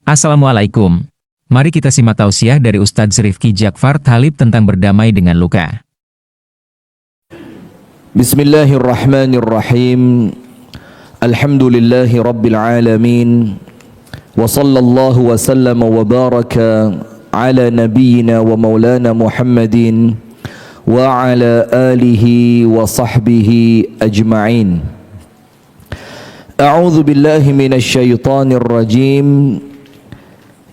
Assalamualaikum. Mari kita simak tausiah dari Ustadz Rifki Jakfar Thalib tentang berdamai dengan luka. Bismillahirrahmanirrahim. Alhamdulillahi rabbil alamin. Wa sallallahu wa sallama wa baraka ala nabiyyina wa maulana Muhammadin wa ala alihi wa sahbihi ajma'in. A'udzu billahi minasy syaithanir rajim.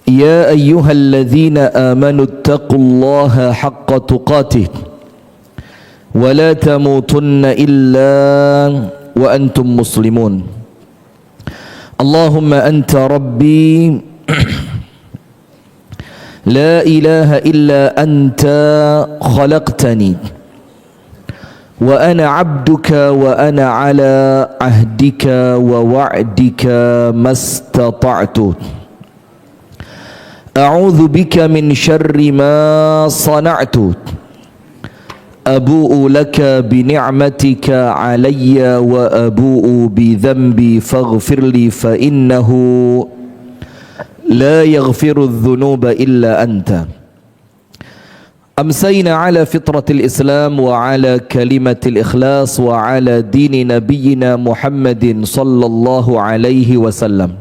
Ya ayyuhalladzina amanu taqullaha haqqa tuqatih wa la tamutunna illa wa antum muslimun. Allahumma anta rabbi la ilaha illa anta khalaqtani wa ana abduka wa ana ala ahdika wa wa'dika mastata'tu. A'udzu bika min syarri ma sana'tu. Abu'u laka bi ni'matika 'alayya wa abu'u bi dhanbi faghfirli fa innahu la yaghfiru adh-dhunuba illa anta. Amsayna 'ala fitratil Islam wa 'ala kalimatil ikhlas wa 'ala dini nabiyyina Muhammadin sallallahu alaihi wasallam.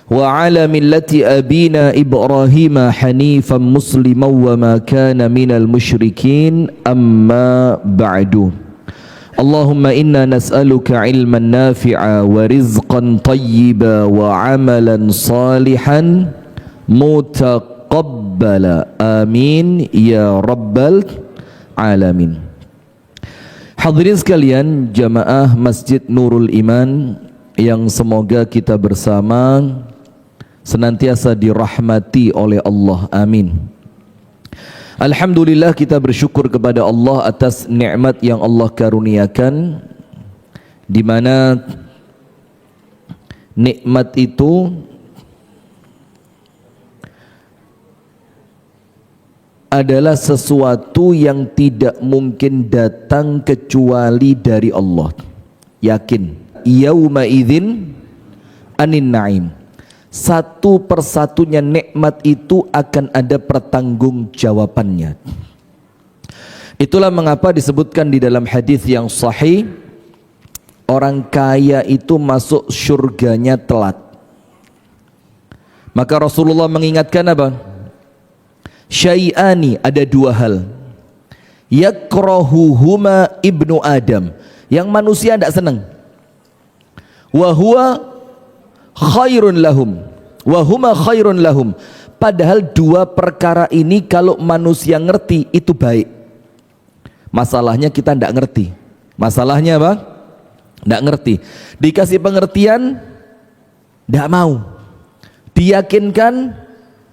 وعلى ملة أبينا إبراهيم حنيفا مسلما وما كان من المشركين أما بعد اللهم إنا نسألك علما نافعا ورزقا طيبا وعملا صالحا متقبلا آمين يا رب العالمين. Hadirin sekalian, jamaah Masjid Nurul Iman yang semoga kita bersama senantiasa dirahmati oleh Allah, amin. Alhamdulillah, kita bersyukur kepada Allah atas nikmat yang Allah karuniakan, di mana nikmat itu adalah sesuatu yang tidak mungkin datang kecuali dari Allah. Yakin, yauma idzin anin naim. Satu persatunya nikmat itu akan ada pertanggungjawabannya. Itulah mengapa disebutkan di dalam hadis yang sahih, orang kaya itu masuk surganya telat. Maka Rasulullah mengingatkan apa? Syai'ani, ada dua hal. Yakrahuhuma ibnu Adam, yang manusia tidak senang. Wa huwa khairun lahum wa huma khairun lahum. Padahal dua perkara ini kalau manusia ngerti itu baik. Masalahnya kita tidak ngerti. Masalahnya apa? Tidak ngerti. Dikasih pengertian tidak mau, diyakinkan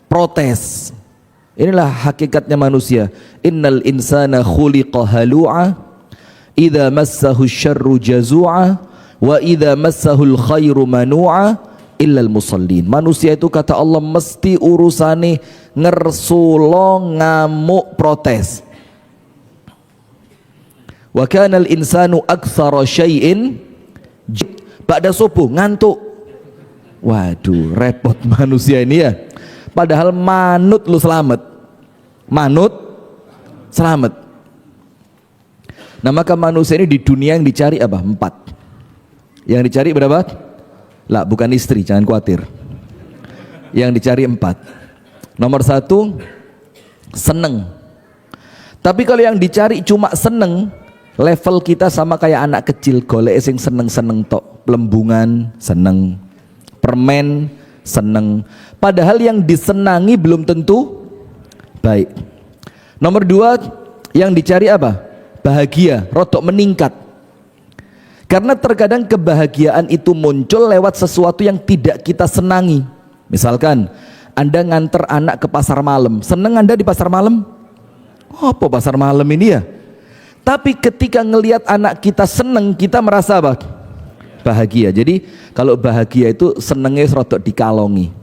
protes. Inilah hakikatnya manusia. Innal insana khuliqa halu'a idza massahu syarru jazu'a wa idza massahul khairu manu'a illal musallin. Manusia itu kata Allah mesti urusane ngersulo, ngamuk, protes. Wa kanal insanu aktsara syai'in ba'da subuh, ngantuk. Waduh, repot manusia ini ya. Padahal manut lu selamat. Manut selamat. Nah, maka manusia ini di dunia yang dicari apa? 4. Yang dicari berapa? Lah, bukan istri, jangan khawatir. Yang dicari 4. Nomor 1, seneng. Tapi kalau yang dicari cuma seneng, level kita sama kayak anak kecil, golek sing seneng-seneng tok. Pelembungan seneng, permen seneng. Padahal yang disenangi belum tentu baik. Nomor 2, yang dicari apa? Bahagia, rodok meningkat. Karena terkadang kebahagiaan itu muncul lewat sesuatu yang tidak kita senangi. Misalkan Anda nganter anak ke pasar malam, seneng Anda di pasar malam? Oh, apa pasar malam ini ya? Tapi ketika ngelihat anak kita seneng, kita merasa apa? Bahagia. Jadi kalau bahagia itu senengnya rodok dikalongi.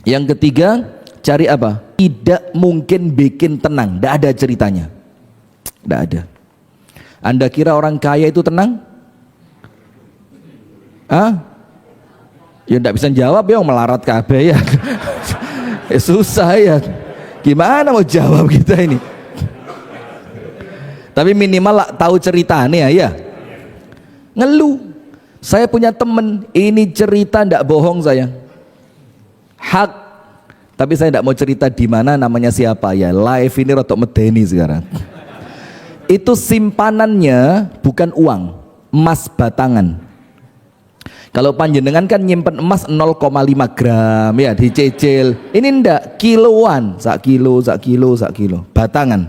Yang ketiga, cari apa? Tidak mungkin bikin tenang, tidak ada ceritanya. Tidak ada. Anda kira orang kaya itu tenang? Ya ndak bisa jawab ya, melarat kabeh ya. Susah ya. Gimana mau jawab kita ini? Tapi minimal lah tahu ceritanya ya. Ngeluh. Saya punya temen, ini cerita ndak bohong saya. Hak. Tapi saya ndak mau cerita di mana, namanya siapa ya. Live ini rotok medeni sekarang. Itu simpanannya bukan uang, emas batangan. Kalau panjenengan kan nyimpen emas 0,5 gram ya dicicil. Ini ndak kiloan, sak kilo batangan.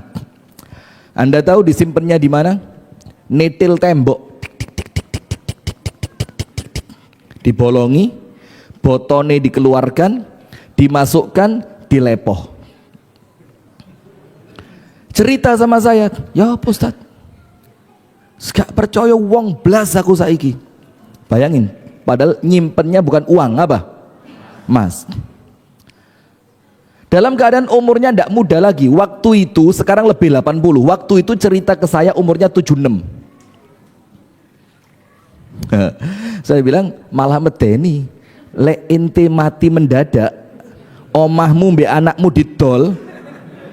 Anda tahu disimpannya di mana? Nitil tembok. Dibolongi, botone dikeluarkan, dimasukkan, dilepoh. Cerita sama saya, ya apa Ustaz? Gak percaya wong blas aku saiki. Bayangin, padahal nyimpennya bukan uang, apa? Emas. Dalam keadaan umurnya tidak muda lagi. Waktu itu, sekarang lebih 80. Waktu itu cerita ke saya umurnya 76. Saya bilang, malah medeni. Lek ente mati mendadak, omahmu mbek anakmu didol,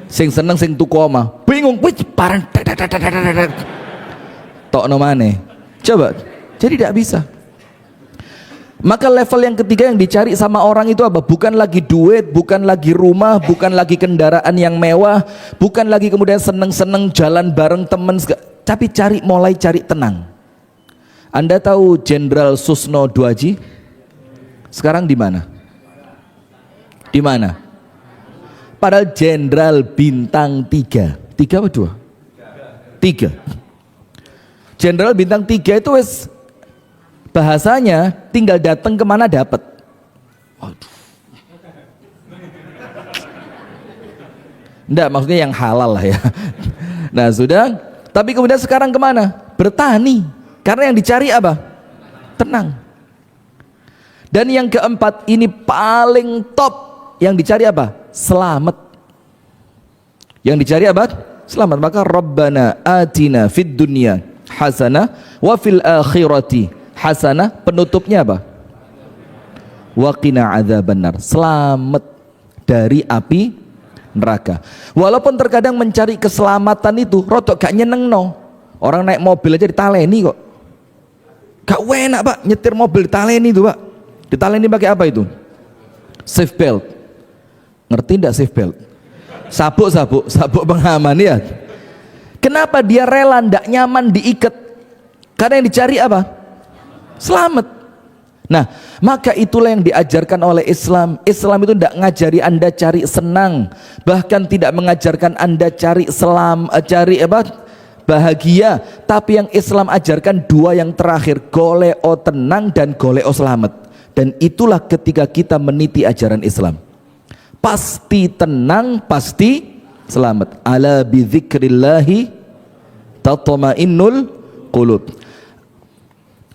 sing seneng sing tuku omah, bingung, wih parang tokno maneh. Coba, jadi tidak bisa. Maka level yang ketiga yang dicari sama orang itu apa? Bukan lagi duit, bukan lagi rumah, bukan lagi kendaraan yang mewah, bukan lagi kemudian seneng-seneng jalan bareng temen, tapi mulai cari tenang. Anda tahu Jenderal Susno Duaji? Sekarang di mana? Di mana? Padahal jenderal bintang 3. 3 apa 2? 3. Jenderal bintang 3 itu wes bahasanya tinggal datang kemana dapat. Waduh. Enggak, maksudnya yang halal lah ya. Nah sudah, tapi kemudian sekarang kemana? Bertani. Karena yang dicari apa? Tenang. Dan yang keempat, ini paling top. Yang dicari apa? Selamat. Yang dicari apa? Selamat. Maka Rabbana atina fid dunya hasanah wa fil akhirati hasanah. Penutupnya apa? Wa qina adzabannar. Selamat dari api neraka. Walaupun terkadang mencari keselamatan itu rotok gak nyenengno. Orang naik mobil aja ditaleni kok. Gak enak Pak, nyetir mobil ditaleni itu Pak. Ditaleni pakai apa itu? Safe belt. Ngerti enggak safe belt? Sabuk pengaman ya. Kenapa dia rela ndak nyaman diikat? Karena yang dicari apa? Selamat. Nah, maka itulah yang diajarkan oleh Islam. Islam itu tidak ngajari Anda cari senang, bahkan tidak mengajarkan Anda cari bahagia, tapi yang Islam ajarkan dua yang terakhir, goleo tenang dan goleo selamat. Dan itulah ketika kita meniti ajaran Islam. Pasti tenang, pasti selamat. Ala bidzikrillahi tatma'innul qulub.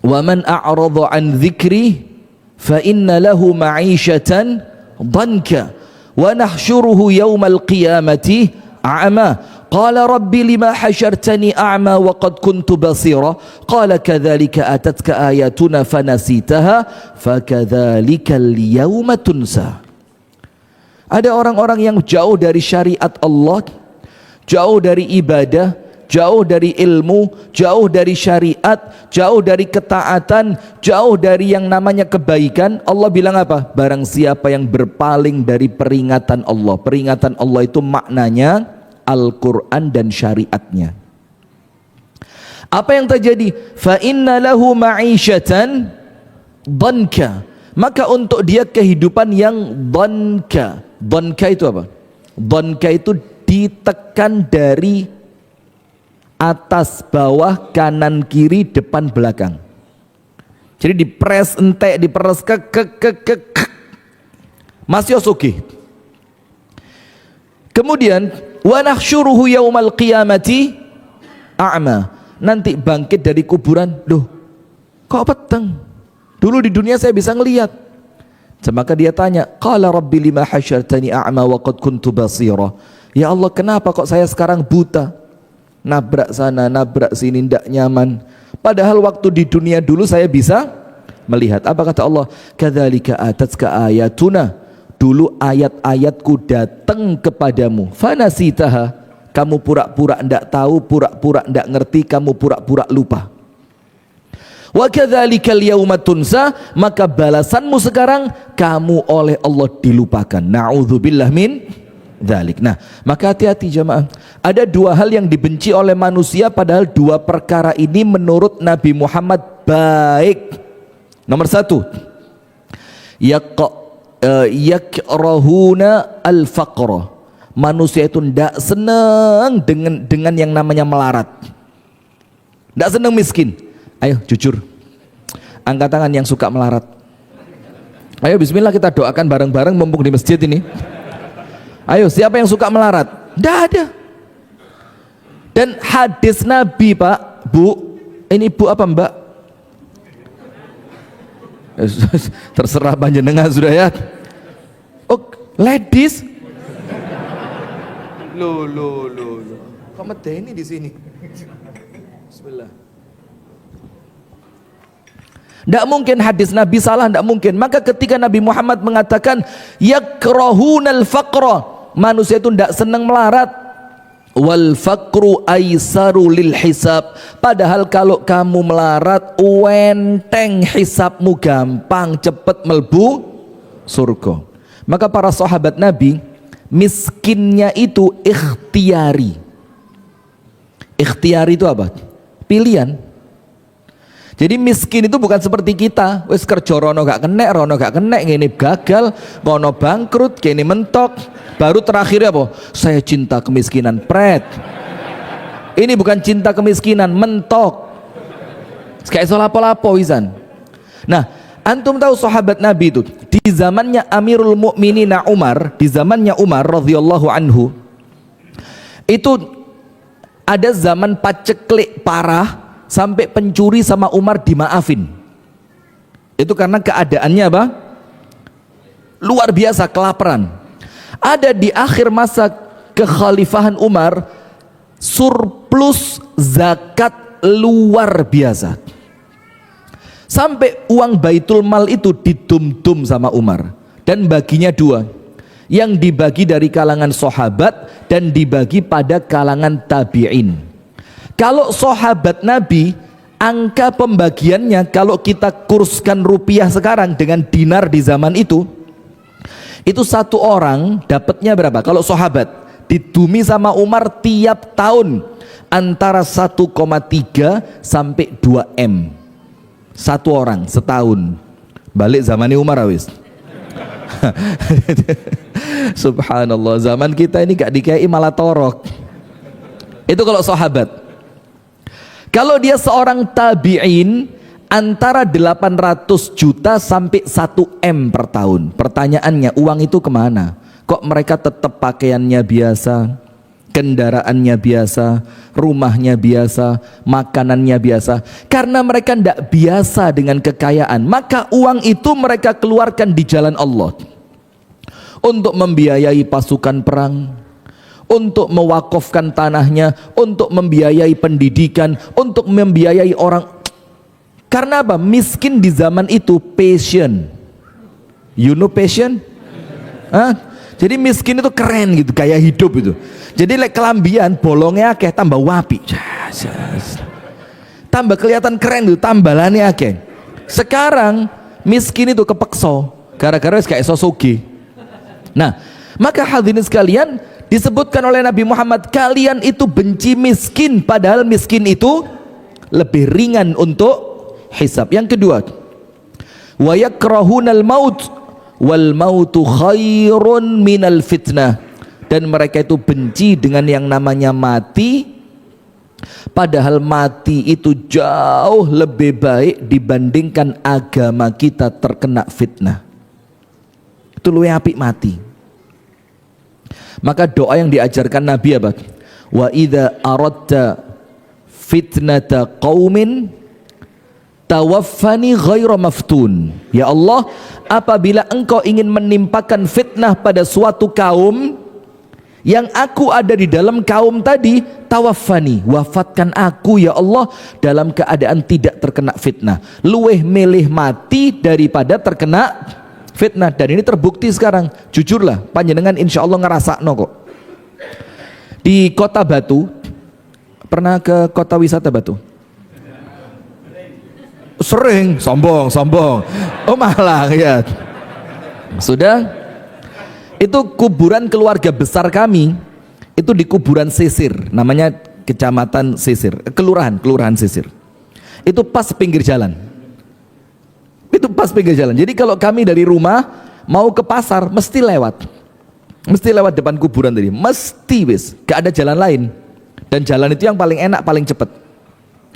Wa man a'rada an dzikri fa inna lahu ma'isyatan dhanka wa nahsyuruhu yaumal qiyamati a'ma. Qala rabbi lima hasyartani a'ma wa qad kuntu basira. Qala kadzalika atatka ayatuna fanasitaha fakadzalika al-yawma tunsa. Ada orang-orang yang jauh dari syariat Allah, jauh dari ibadah, jauh dari ilmu, jauh dari syariat, jauh dari ketaatan, jauh dari yang namanya kebaikan. Allah bilang apa? Barang siapa yang berpaling dari peringatan Allah. Peringatan Allah itu maknanya Al-Quran dan syariatnya. Apa yang terjadi? Fa inna lahu ma'isyatan dhanka. Maka untuk dia kehidupan yang dhanka. Dhanka itu apa? Dhanka itu ditekan dari atas, bawah, kanan, kiri, depan, belakang. Jadi dipres entek, diperes ke masih oke. Kemudian wa nahsyuruhu yaumal qiyamati a'ma. Nanti bangkit dari kuburan, loh kok peteng? Dulu di dunia saya bisa ngelihat. Maka dia tanya, qala rabbi lima hasyartani a'ma wa qad kuntu basira. Ya Allah, kenapa kok saya sekarang buta? Nabrak sana, nabrak sini, ndak nyaman. Padahal waktu di dunia dulu saya bisa melihat. Apa kata Allah? Kadzalika atatka ayatuna, dulu ayat-ayatku datang kepadamu, fanasitaha, kamu pura-pura ndak tahu, pura-pura ndak ngerti, kamu pura-pura lupa. Wa kadzalikal yauma tunsa, maka balasanmu sekarang kamu oleh Allah dilupakan. Na'udzubillah min dzalik. Nah, maka hati-hati jamaah. Ada dua hal yang dibenci oleh manusia, padahal dua perkara ini menurut Nabi Muhammad baik. Nomor satu, yakrahuna al-faqra. Manusia itu tidak senang dengan yang namanya melarat, tidak senang miskin. Ayo jujur, angkat tangan yang suka melarat. Ayo bismillah, kita doakan bareng-bareng mumpung di masjid ini. Ayo, siapa yang suka melarat? Tidak ada. Dan hadis Nabi, Pak, Bu, ini Bu apa Mbak? Terserah panjenengan sudah ya. Oh, ladies. Loh. Kok medeni di sini? Bismillah. Tidak mungkin hadis Nabi salah, tidak mungkin. Maka ketika Nabi Muhammad mengatakan yakrahunal faqra, manusia itu tidak senang melarat, wal faqru aisaru lil hisab, padahal kalau kamu melarat wenteng hisabmu, gampang cepet melbu surga. Maka para sahabat Nabi miskinnya itu ikhtiari. Ikhtiari itu apa? Pilihan. Jadi miskin itu bukan seperti kita, wis kerja rono gak kena, ngene gagal, ngono bangkrut, kene mentok, baru terakhir apa? Saya cinta kemiskinan, pret. Ini bukan cinta kemiskinan, mentok. Kayak lapo-lapo wisan. Nah, antum tahu sahabat Nabi itu di zamannya Amirul Mukminin Umar, di zamannya Umar radhiyallahu anhu, itu ada zaman paceklik parah, sampai pencuri sama Umar dimaafin. Itu karena keadaannya apa? Luar biasa, kelaparan. Ada di akhir masa kekhalifahan Umar surplus zakat luar biasa, sampai uang Baitul Mal itu didum-dum sama Umar, dan baginya dua, yang dibagi dari kalangan sahabat dan dibagi pada kalangan tabi'in. Kalau sahabat Nabi, angka pembagiannya kalau kita kurskan rupiah sekarang dengan dinar di zaman itu satu orang dapatnya berapa? Kalau sahabat didumi sama Umar tiap tahun antara 1,3 sampai 2 M satu orang setahun. Balik zamannya Umar awis. Subhanallah, zaman kita ini gak dikei malah torok. Itu kalau sahabat. Kalau dia seorang tabi'in, antara 800 juta sampai 1 M per tahun. Pertanyaannya, uang itu kemana? Kok mereka tetap pakaiannya biasa, kendaraannya biasa, rumahnya biasa, makanannya biasa? Karena mereka tidak biasa dengan kekayaan, maka uang itu mereka keluarkan di jalan Allah untuk membiayai pasukan perang, untuk mewakafkan tanahnya, untuk membiayai pendidikan, untuk membiayai orang. Karena apa? Miskin di zaman itu passion. You know passion? Hah? Jadi miskin itu keren gitu, gaya hidup itu. Jadi kelambian bolongnya akeh tambah wapi. Tambah kelihatan keren itu, tambalannya akeh. Sekarang miskin itu kepeksa gara-gara kayak sosoge. Nah, maka hadirin sekalian, disebutkan oleh Nabi Muhammad, kalian itu benci miskin, padahal miskin itu lebih ringan untuk hisab. Yang kedua, wa yakrahunal maut wal mautu khairun minal fitnah, dan mereka itu benci dengan yang namanya mati, padahal mati itu jauh lebih baik dibandingkan agama kita terkena fitnah. Itu luwih apik mati. Maka doa yang diajarkan Nabi apa? Wa idza aradta fitnata qaumin tawaffani ghaira maftun. Ya Allah, apabila engkau ingin menimpakan fitnah pada suatu kaum, yang aku ada di dalam kaum tadi tawaffani, wafatkan aku ya Allah dalam keadaan tidak terkena fitnah. Luweh milih mati daripada terkena fitnah. Dan ini terbukti sekarang. Jujurlah, panjenengan insya Allah ngerasakno kok. Di Kota Batu, pernah ke kota wisata Batu? Sering, sombong. Oh Malang ya. Sudah. Itu kuburan keluarga besar kami. Itu di kuburan Sisir, namanya Kecamatan Sisir, kelurahan Sisir. Itu pas pinggir jalan. Jadi kalau kami dari rumah mau ke pasar mesti lewat depan kuburan tadi, mesti wis, gak ada jalan lain. Dan jalan itu yang paling enak, paling cepat.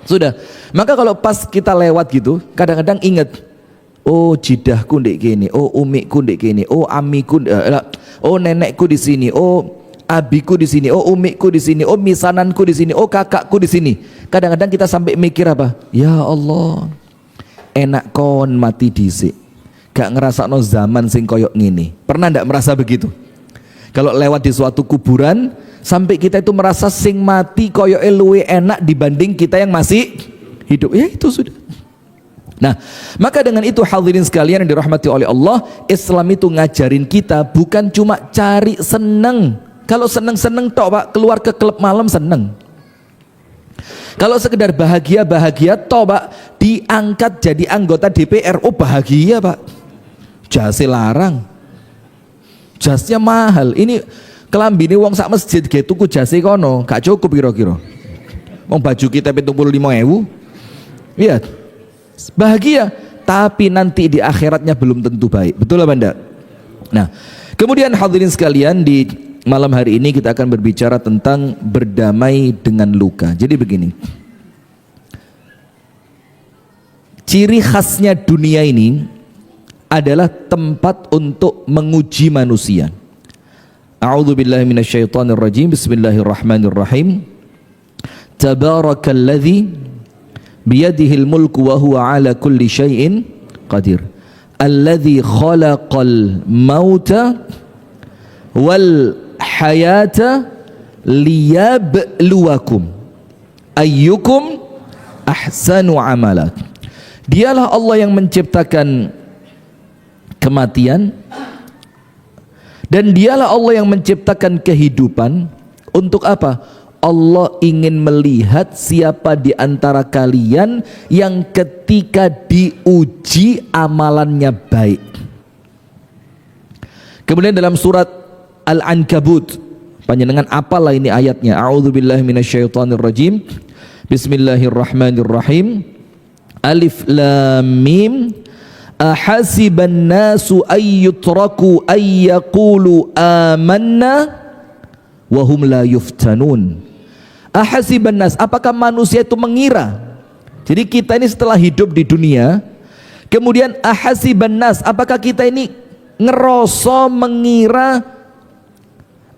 Sudah. Maka kalau pas kita lewat gitu, kadang-kadang ingat, oh jidahku ndek gini, oh umikku ndek gini, oh amiku, oh nenekku di sini, oh abiku di sini, oh umikku di sini, oh misananku di sini, oh kakakku di sini. Kadang-kadang kita sampai mikir apa? Ya Allah, enak kon mati dhisik. Gak ngerasakno zaman sing koyok ngini. Pernah ndak merasa begitu? Kalau lewat di suatu kuburan, sampai kita itu merasa sing mati koyok luwe enak dibanding kita yang masih hidup. Ya itu sudah. Nah, maka dengan itu hadirin sekalian yang dirahmati oleh Allah, Islam itu ngajarin kita bukan cuma cari seneng. Kalau seneng-seneng tok Pak, keluar ke klub malam seneng. Kalau sekedar bahagia tok Pak, diangkat jadi anggota DPR, oh bahagia Pak. Jase larang. Jasnya mahal. Ini kelambine wong sak masjid ge tuku jase kono, gak cukup kira-kira. Wong baju kita 75.000. Lihat. Bahagia, tapi nanti di akhiratnya belum tentu baik. Betul apa enggak? Nah, kemudian hadirin sekalian, di malam hari ini kita akan berbicara tentang berdamai dengan luka. Jadi begini, ciri khasnya dunia ini adalah tempat untuk menguji manusia. A'udzubillahi minasyaitonirrajim. Bismillahirrahmanirrahim. Tabarakalladzi biyadihil mulku wa huwa ala kulli syai'in qadir. Alladzi khalaqal mauta wal hayata liyabluwakum ayyukum ahsanu amala. Dialah Allah yang menciptakan kematian dan dialah Allah yang menciptakan kehidupan. Untuk apa? Allah ingin melihat siapa di antara kalian yang ketika diuji amalannya baik. Kemudian dalam surat Al-Ankabut, panjenengan apalah ini ayatnya. A'udzubillahi minasyaitonirrajim. Bismillahirrahmanirrahim. Alif lam mim. Ahasiban nasu ayyutraku ayyaqulu amanna wa hum la yuftanun. Ahasiban nas, apakah manusia itu mengira? Jadi kita ini setelah hidup di dunia, kemudian ahasiban nas, apakah kita ini ngeroso mengira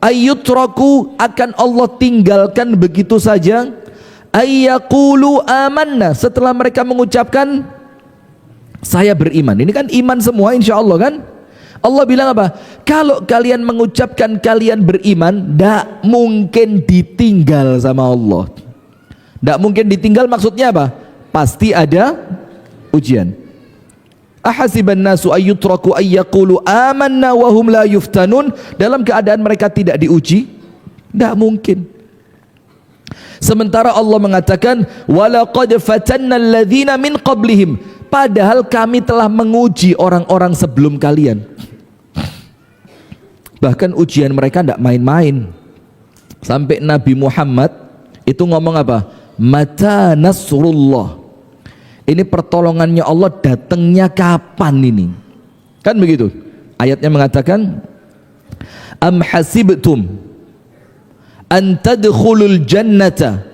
ayyutraku akan Allah tinggalkan begitu saja? Ayyaqulu amanna, setelah mereka mengucapkan saya beriman. Ini kan iman semua insya Allah kan. Allah bilang apa? Kalau kalian mengucapkan kalian beriman, tidak mungkin ditinggal sama Allah. Tidak mungkin ditinggal maksudnya apa? Pasti ada ujian. Ahasiban nasu ayyutraku ayyaqulu amanna wa hum la yuftanun, dalam keadaan mereka tidak diuji? Tidak mungkin. Sementara Allah mengatakan walaqad fatanna alladzina min qablihim, padahal kami telah menguji orang-orang sebelum kalian. Bahkan ujian mereka tidak main-main. Sampai Nabi Muhammad itu ngomong apa? Mata nasrullah, ini pertolongannya Allah datangnya kapan ini? Kan begitu. Ayatnya mengatakan am hasibtum an tadkhulul jannata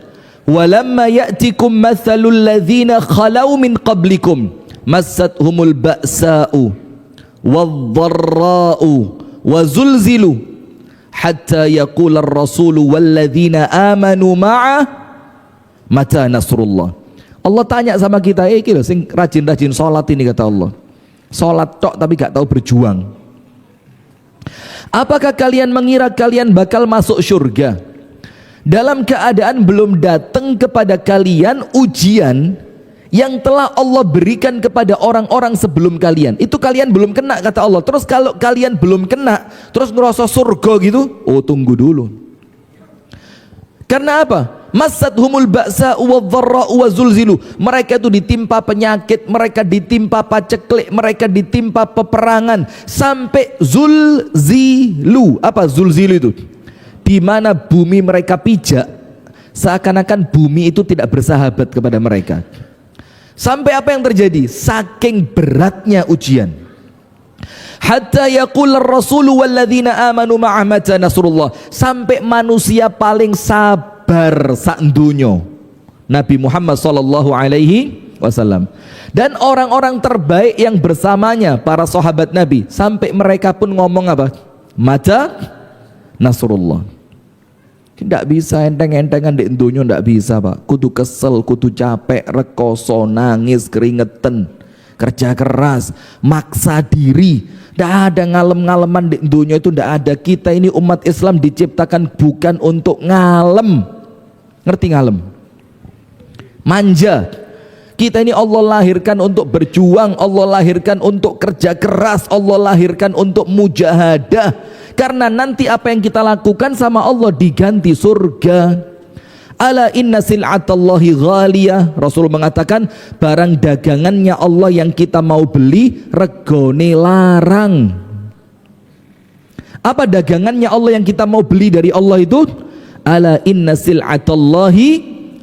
walamma ya'tikum mathalul ladzina khalau min qablikum massathumul ba'sa'u wadh-dharra'u wa zulzilu hatta yaqula ar-rasulu walladzina amanu ma'a mata nasrullah. Allah tanya sama kita, kilo sing rajin-rajin sholat ini, kata Allah. Sholat tok tapi gak tahu berjuang. Apakah kalian mengira kalian bakal masuk surga dalam keadaan belum datang kepada kalian ujian yang telah Allah berikan kepada orang-orang sebelum kalian. Itu kalian belum kena kata Allah. Terus kalau kalian belum kena terus ngerasa surga gitu, oh tunggu dulu. Karena apa? Massathumul ba'sa wadh-dharra wa zulzilu. Mereka itu ditimpa penyakit, mereka ditimpa paceklik, mereka ditimpa peperangan sampai zulzilu. Apa zulzilu itu? Di mana bumi mereka pijak, seakan-akan bumi itu tidak bersahabat kepada mereka. Sampai apa yang terjadi? Saking beratnya ujian. Hatta yaqul ar-rasulu walladzina amanu ma'a mata nasrullah. Sampai manusia paling sabar sak dunyo, Nabi Muhammad sallallahu alaihi wasallam. Dan orang-orang terbaik yang bersamanya, para sahabat Nabi, sampai mereka pun ngomong apa? Mata nasrullah. Tidak bisa enteng-entengan di dunia, tidak bisa Pak. Kudu kesel, kudu capek, rekoso, nangis, keringetan, kerja keras, maksa diri. Tidak ada ngalem-ngaleman di dunia itu, tidak ada. Kita ini umat Islam diciptakan bukan untuk ngalem. Ngerti ngalem? Manja. Kita ini Allah lahirkan untuk berjuang, Allah lahirkan untuk kerja keras, Allah lahirkan untuk mujahadah. Karena nanti apa yang kita lakukan sama Allah diganti surga. Ala inna sil'atallahi ghaliyah. Rasul mengatakan barang dagangannya Allah yang kita mau beli regone larang. Apa dagangannya Allah yang kita mau beli dari Allah itu? Ala inna sil'atallahi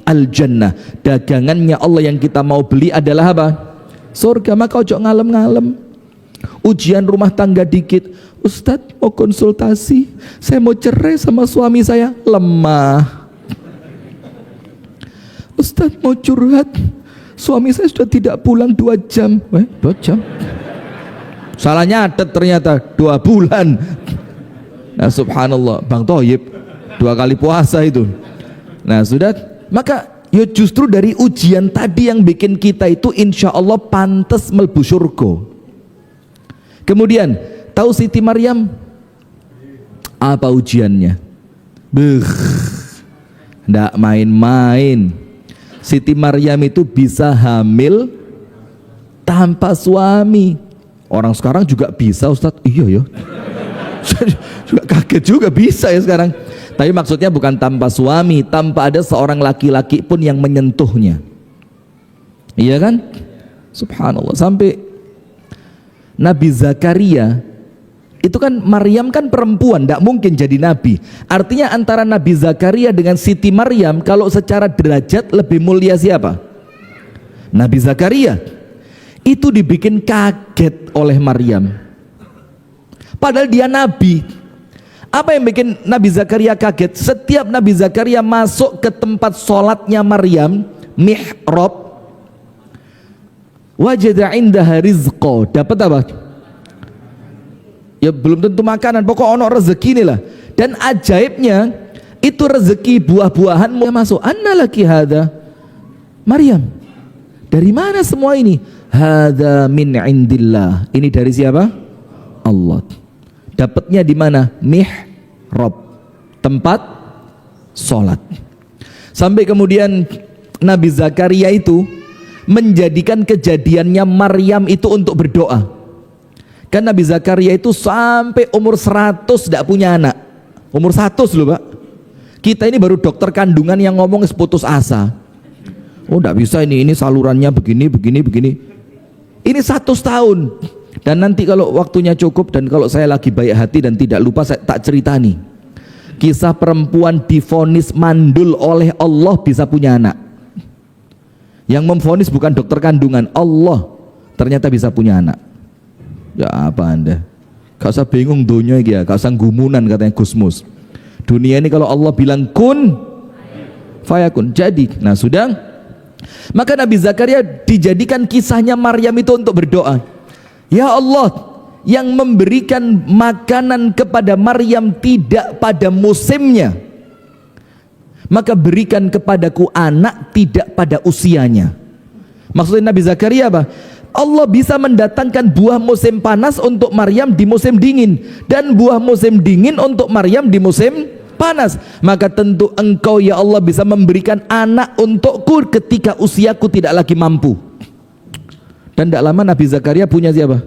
al-jannah. Dagangannya Allah yang kita mau beli adalah apa? Surga. Maka ojo ngalem-ngalem. Ujian rumah tangga dikit, Ustadz mau konsultasi, saya mau cerai sama suami saya. Lemah. Ustadz mau curhat, suami saya sudah tidak pulang 2 jam. 2 jam? Salah nyatet ternyata 2 bulan. Nah subhanallah, Bang Thoyib 2 kali puasa itu. Nah sudah, maka ya justru dari ujian tadi yang bikin kita itu insya Allah pantas melbu surga. Kemudian tahu Siti Maryam apa ujiannya? Nggak main-main. Siti Maryam itu bisa hamil tanpa suami. Orang sekarang juga bisa Ustadz. Iya ya. Juga kaget juga bisa ya sekarang. Tapi maksudnya bukan tanpa suami, tanpa ada seorang laki-laki pun yang menyentuhnya. Iya kan? Subhanallah. Sampai Nabi Zakaria itu kan, Maryam kan perempuan, tidak mungkin jadi nabi. Artinya antara Nabi Zakaria dengan Siti Maryam, kalau secara derajat lebih mulia siapa? Nabi Zakaria. Itu dibikin kaget oleh Maryam, padahal dia nabi. Apa yang bikin Nabi Zakaria kaget? Setiap Nabi Zakaria masuk ke tempat sholatnya Maryam, mihrab, wajada indaha rizqa, dapat apa? Ya belum tentu makanan, pokok ono rezeki nih lah. Dan ajaibnya itu rezeki buah-buahan mau masuk. Anna laki hada? Maryam, dari mana semua ini? Hada min indillah. Ini dari siapa? Allah. Dapatnya di mana? Mihrab, tempat sholat. Sampai kemudian Nabi Zakaria itu menjadikan kejadiannya Maryam itu untuk berdoa. Kan Nabi Zakaria itu sampai umur 100 tidak punya anak. Umur 100 loh Pak. Kita ini baru dokter kandungan yang ngomong putus asa. Oh tidak bisa ini salurannya begini. Ini 100 tahun. Dan nanti kalau waktunya cukup dan kalau saya lagi baik hati dan tidak lupa, saya tak cerita nih kisah perempuan divonis mandul oleh Allah bisa punya anak. Yang memvonis bukan dokter kandungan, Allah, ternyata bisa punya anak. Ya apa Anda? Gak usah bingung dunia ya, gak usah gumunan katanya Gusmus. Dunia ini kalau Allah bilang kun fayakun, jadi. Nah sudah, maka Nabi Zakaria dijadikan kisahnya Maryam itu untuk berdoa. Ya Allah, yang memberikan makanan kepada Maryam tidak pada musimnya, maka berikan kepadaku anak tidak pada usianya. Maksudnya Nabi Zakaria apa? Allah bisa mendatangkan buah musim panas untuk Maryam di musim dingin, dan buah musim dingin untuk Maryam di musim panas. Maka tentu engkau ya Allah bisa memberikan anak untukku ketika usiaku tidak lagi mampu. Dan tidak lama Nabi Zakaria punya siapa?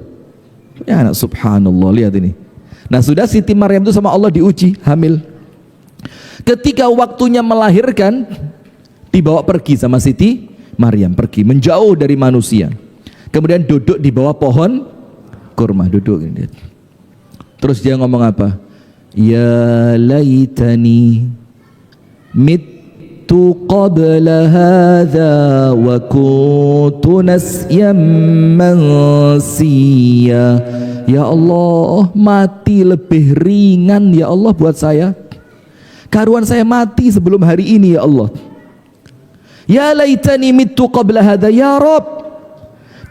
Ya anak, subhanallah, lihat ini. Nah sudah Siti Maryam itu sama Allah diuji hamil. Ketika waktunya melahirkan, dibawa pergi sama Siti Maryam, pergi menjauh dari manusia. Kemudian duduk di bawah pohon kurma, duduk ini. Terus dia ngomong apa? Ya laitani mittu qabla hadha wa kuntu nasyan mansiya. Ya Allah, mati lebih ringan ya Allah buat saya. Karuan saya mati sebelum hari ini ya Allah. Ya laitani mittu qabla hadha, ya Rabb,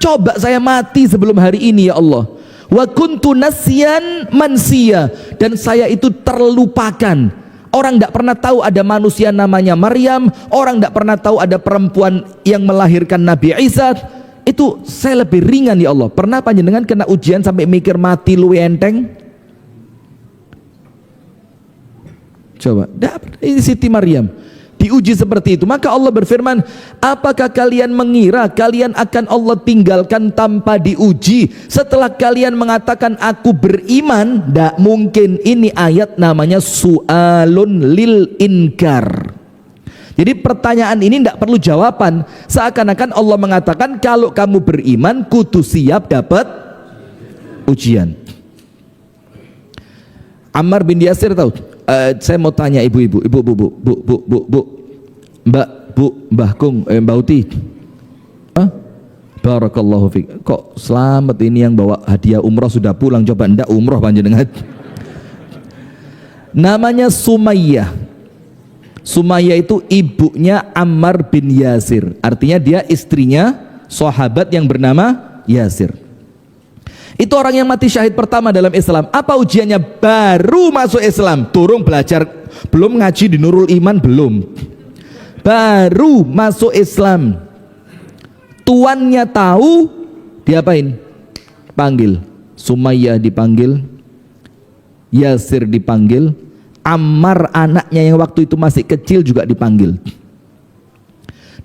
coba saya mati sebelum hari ini ya Allah. Wa kuntu nasyan mansiya, dan saya itu terlupakan. Orang tidak pernah tahu ada manusia namanya Maryam, orang tidak pernah tahu ada perempuan yang melahirkan Nabi Isa. Itu saya lebih ringan ya Allah. Pernah panjenengan kena ujian sampai mikir mati lu enteng? Coba, ini Siti Maryam diuji seperti itu. Maka Allah berfirman, apakah kalian mengira kalian akan Allah tinggalkan tanpa diuji setelah kalian mengatakan aku beriman? Tidak mungkin. Ini ayat namanya su'alun lil inkar. Jadi pertanyaan ini tidak perlu jawaban. Seakan-akan Allah mengatakan kalau kamu beriman kudu siap dapat ujian. Ammar bin Yasir tahu? Saya mau tanya ibu-ibu, Mbah Kung, Mbak Uti. Barakallahu fiik. Kok selamat ini yang bawa hadiah umroh sudah pulang, coba ndak umroh panjenengan. Namanya Sumayyah. Sumayyah itu ibunya Ammar bin Yasir. Artinya dia istrinya sahabat yang bernama Yasir. Itu orang yang mati syahid pertama dalam Islam. Apa ujiannya? Baru masuk Islam, turun belajar, belum ngaji di Nurul Iman, belum. Baru masuk Islam, tuannya tahu, diapain? Panggil. Sumayyah dipanggil, Yasir dipanggil, Ammar anaknya yang waktu itu masih kecil juga dipanggil.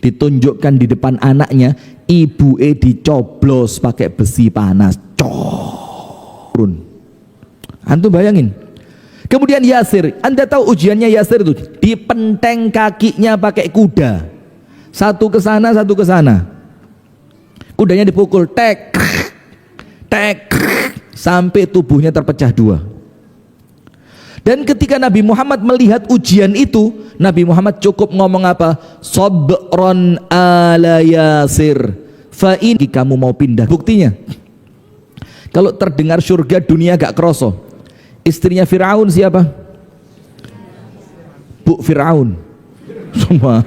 Ditunjukkan di depan anaknya, ibu dicoblos pakai besi panas, corun. Antum bayangin. Kemudian Yasir, Anda tahu ujiannya Yasir itu dipenteng kakinya pakai kuda, satu ke sana satu ke sana. Kudanya dipukul, tek, tek, sampai tubuhnya terpecah dua. Dan ketika Nabi Muhammad melihat ujian itu, Nabi Muhammad cukup ngomong apa? Sabron ala Yasir, fa ini kamu mau pindah. Buktinya, kalau terdengar surga dunia gak kroso. Istrinya Fir'aun siapa? Bu Fir'aun. Semua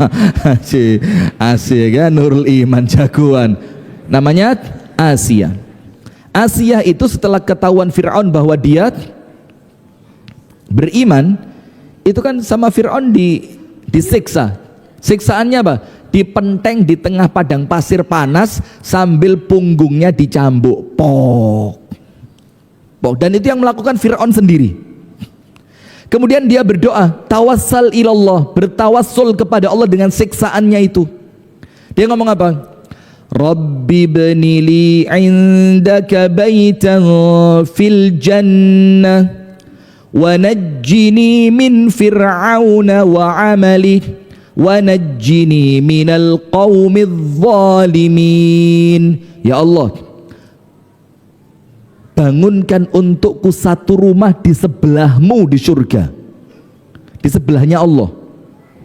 Asia kan, Nurul Iman jagoan. Namanya Asia. Asia itu setelah ketahuan Fir'aun bahwa dia beriman, itu kan sama Fir'aun disiksa. Siksaannya apa? Dipenteng di tengah padang pasir panas sambil punggungnya dicambuk. Pok. Dan itu yang melakukan Fir'aun sendiri. Kemudian dia berdoa, tawassal ilallah, bertawassul kepada Allah dengan siksaannya itu. Dia ngomong apa? Rabbi bnili indaka baitan fil jannah wa najjini min fir'auna wa amali wa najjini minal qawmidh zalimin. Ya Allah, bangunkan untukku satu rumah di sebelahmu di surga, di sebelahnya Allah.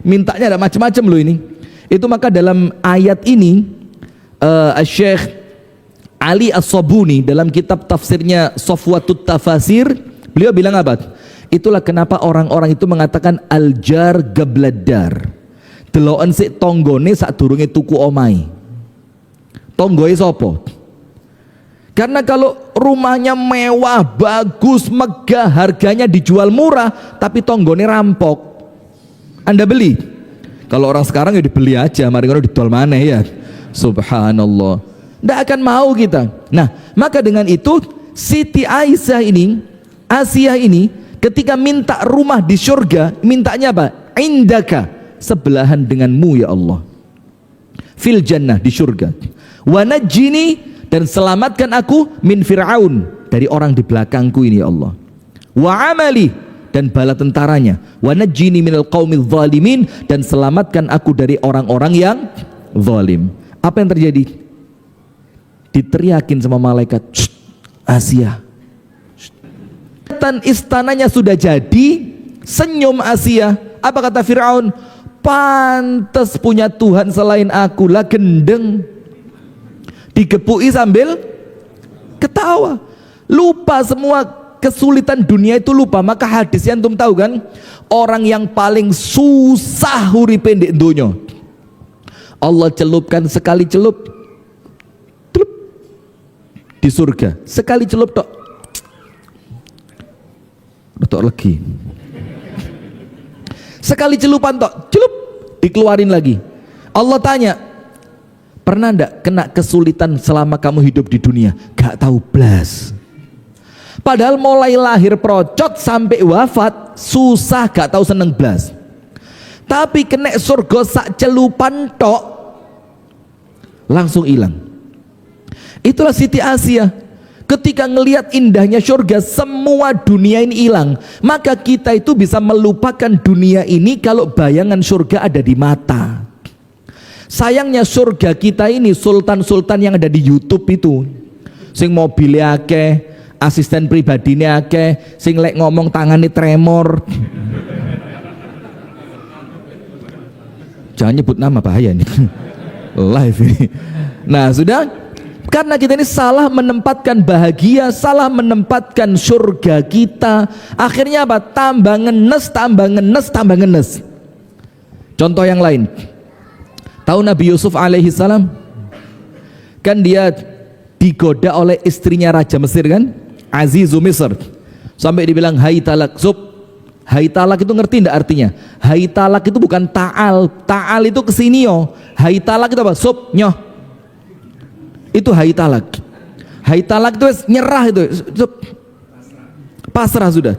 Mintanya ada macam-macam loh ini. Itu maka dalam ayat ini Syekh Ali As-Sabuni dalam kitab tafsirnya Safwatut Tafasir, beliau bilang apa? Itulah kenapa orang-orang itu mengatakan aljar gabladar. Deloken sik tonggone sadurunge tuku omai. Tonggoe sapa? Karena kalau rumahnya mewah, bagus, megah, harganya dijual murah, tapi tonggone rampok, Anda beli? Kalau orang sekarang ya dibeli aja, mari kalau ditol mana ya. Subhanallah. Tidak akan mau kita. Nah, maka dengan itu Siti Aisyah ini, Asia ini, ketika minta rumah di surga, mintanya apa? Indaka, sebelahan denganmu ya Allah, fil jannah, di surga. Wa najjini, dan selamatkan aku min Fir'aun, dari orang di belakangku ini ya Allah. Wa amali, dan bala tentaranya. Wa najjini minal qaumil zalimin, dan selamatkan aku dari orang-orang yang zalim. Apa yang terjadi? Diteriakin sama malaikat, Asia. Istananya sudah jadi, senyum Asia. Apa kata Fir'aun? Pantes punya Tuhan selain aku lah, gendeng. Digepui sambil ketawa, lupa semua kesulitan dunia itu, lupa. Maka hadis yang antum tahu kan, orang yang paling susah uripe ndek donya, Allah celupkan sekali celup, celup, di surga. Sekali celup tok, tok lagi. Sekali celupan tok, celup, dikeluarin lagi. Allah tanya, pernah ndak kena kesulitan selama kamu hidup di dunia? Gak tahu blas. Padahal mulai lahir procot sampai wafat susah, gak tahu seneng blas. Tapi kena surga sak celupan tok, langsung hilang. Itulah Siti Asia. Ketika ngelihat indahnya surga, semua dunia ini hilang. Maka kita itu bisa melupakan dunia ini kalau bayangan surga ada di mata. Sayangnya surga kita ini sultan-sultan yang ada di YouTube itu, sing mobilnya akeh, asisten pribadinya akeh, sing lek ngomong tangannya tremor. Jangan nyebut nama, bahaya nih. Live ini. Nah sudah, karena kita ini salah menempatkan bahagia, salah menempatkan surga kita, akhirnya apa? Tambah ngenes, tambah ngenes, tambah ngenes. Contoh yang lain, tahu Nabi Yusuf alaihi salam? Kan dia digoda oleh istrinya Raja Mesir kan, Azizu Misr, sampai dibilang hai talak sub. Hai talak itu ngerti enggak artinya? Hai talak itu bukan ta'al, ta'al itu kesini yo. Hai talak itu apa? Sub, nyoh. Itu hai talak. Hai talak itu nyerah, itu pasrah sudah.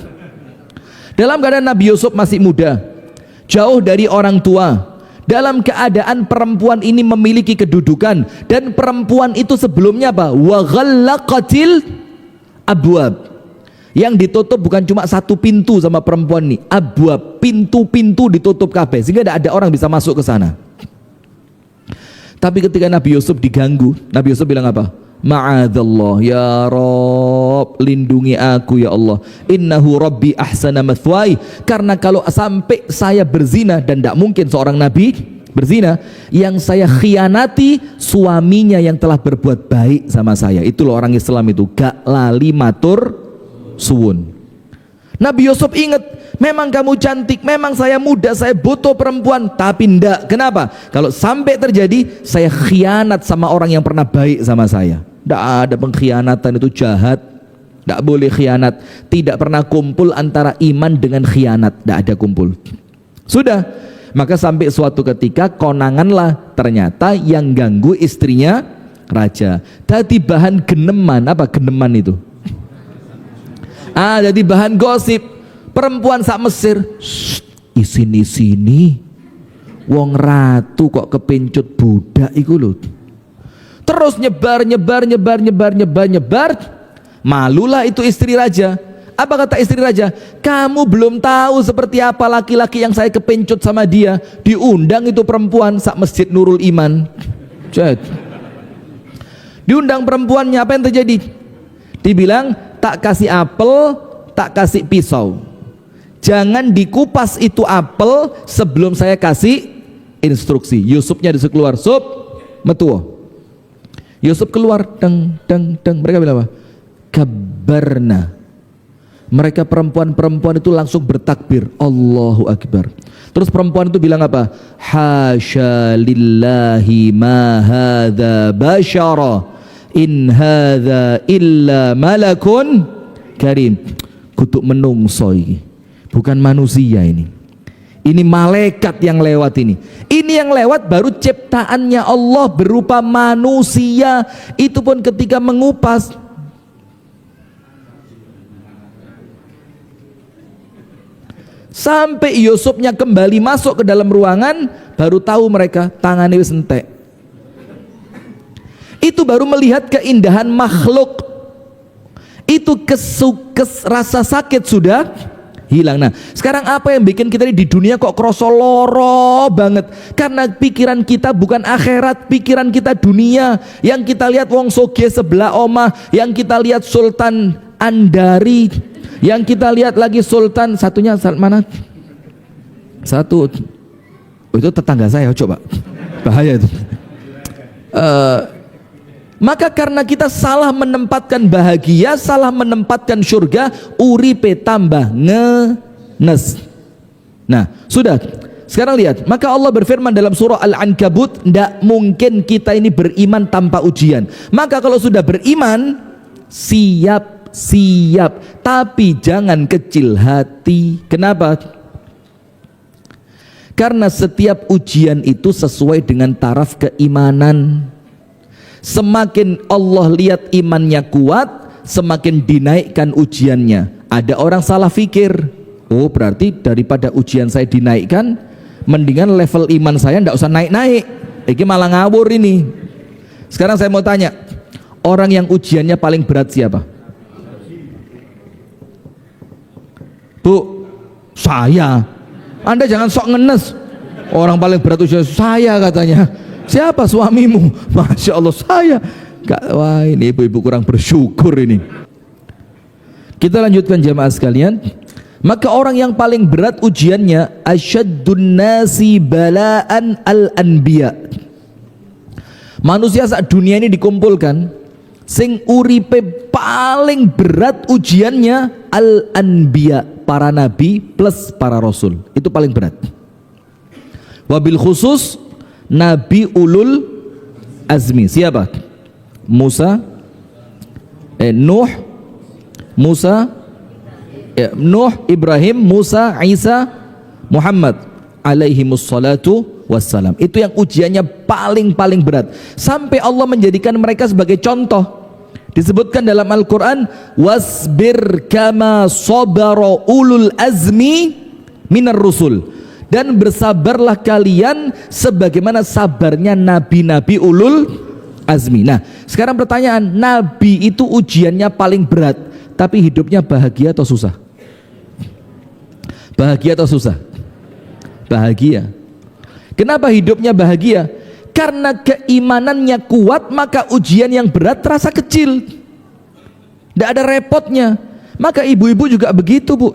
Dalam keadaan Nabi Yusuf masih muda, jauh dari orang tua, dalam keadaan perempuan ini memiliki kedudukan, dan perempuan itu sebelumnya apa? Wa ghallaqatil abwab. Yang ditutup bukan cuma satu pintu sama perempuan ini, abwab, pintu-pintu ditutup kabeh sehingga tidak ada orang bisa masuk ke sana. Tapi ketika Nabi Yusuf diganggu, Nabi Yusuf bilang apa? Ma'adzallah ya Rabb, lindungi aku ya Allah. Innahu Rabbi ahsana mathwai. Karena kalau sampai saya berzina, dan tidak mungkin seorang nabi berzina, yang saya khianati suaminya yang telah berbuat baik sama saya. Itu loh orang Islam itu, gak lali matur suwun. Nabi Yusuf ingat, memang kamu cantik, memang saya muda, saya butuh perempuan, tapi ndak. Kenapa? Kalau sampai terjadi saya khianat sama orang yang pernah baik sama saya. Ndak ada pengkhianatan, itu jahat. Ndak boleh khianat. Tidak pernah kumpul antara iman dengan khianat, ndak ada kumpul. Sudah, maka sampai suatu ketika konanganlah ternyata yang ganggu istrinya raja. Tadi bahan geneman. Apa geneman itu? Jadi bahan gosip. Perempuan sak Mesir, isini wong ratu kok kepincut budak iku lho. Terus nyebar. Malulah itu istri raja. Apa kata istri raja? Kamu belum tahu seperti apa laki-laki yang saya kepincut sama dia. Diundang itu perempuan sak Masjid Nurul Iman. Diundang perempuannya, apa yang terjadi? Dibilang tak kasih apel, tak kasih pisau. Jangan dikupas itu apel sebelum saya kasih instruksi. Yusufnya disuruh keluar, sup, metuo. Yusuf keluar, deng. Mereka bilang apa? Kabarna. Mereka perempuan-perempuan itu langsung bertakbir, Allahu Akbar. Terus perempuan itu bilang apa? Hasya lillahi ma hadza basyara in hadza illa malakun karim. Kutuk menungso ini, bukan manusia ini. Ini malaikat yang lewat ini. Ini yang lewat baru ciptaannya Allah berupa manusia. Itu pun ketika mengupas. Sampai Yusufnya kembali masuk ke dalam ruangan, baru tahu mereka tangannya wis entek. Itu baru melihat keindahan makhluk. Itu rasa sakit sudah hilang. Nah, sekarang apa yang bikin kita di dunia kok kroso loro banget? Karena pikiran kita bukan akhirat, pikiran kita dunia. Yang kita lihat wong soge sebelah omah, yang kita lihat Sultan Andari, yang kita lihat lagi Sultan satunya mana? Satu itu tetangga saya, coba bahaya itu. Maka karena kita salah menempatkan bahagia, salah menempatkan surga, uripe tambah ngenes. Nah, sudah. Sekarang lihat, maka Allah berfirman dalam surah Al-Ankabut, tidak mungkin kita ini beriman tanpa ujian. Maka kalau sudah beriman, siap, tapi jangan kecil hati. Kenapa? Karena setiap ujian itu sesuai dengan taraf keimanan. Semakin Allah lihat imannya kuat, semakin dinaikkan ujiannya. Ada orang salah fikir, oh berarti daripada ujian saya dinaikkan, mendingan level iman saya tidak usah naik-naik. Ini malah ngawur ini. Sekarang saya mau tanya, orang yang ujiannya paling berat siapa? Bu, saya. Anda jangan sok ngenes. Orang paling berat ujian saya katanya. Siapa suamimu? Masya Allah, saya. Wah, ini ibu-ibu kurang bersyukur ini. Kita lanjutkan jamaah sekalian. Maka orang yang paling berat ujiannya, asyaddun nasi bala'an al-anbiya. Manusia saat dunia ini dikumpulkan, sing uripe paling berat ujiannya al-anbiya, para nabi plus para rasul. Itu paling berat. Wabil khusus Nabi ulul azmi. Siapa? Musa, Nuh, Ibrahim, Musa, Isa, Muhammad alaihimus salatu wassalam. Itu yang ujiannya paling berat. Sampai Allah menjadikan mereka sebagai contoh. Disebutkan dalam Al-Quran, wasbir kama sabara ulul azmi minar rusul. Dan bersabarlah kalian sebagaimana sabarnya nabi-nabi ulul azmi. Nah, sekarang pertanyaan, nabi itu ujiannya paling berat, tapi hidupnya bahagia atau susah? Bahagia atau susah? Bahagia. Kenapa hidupnya bahagia? Karena keimanannya kuat, maka ujian yang berat terasa kecil, tidak ada repotnya. Maka ibu-ibu juga begitu, Bu.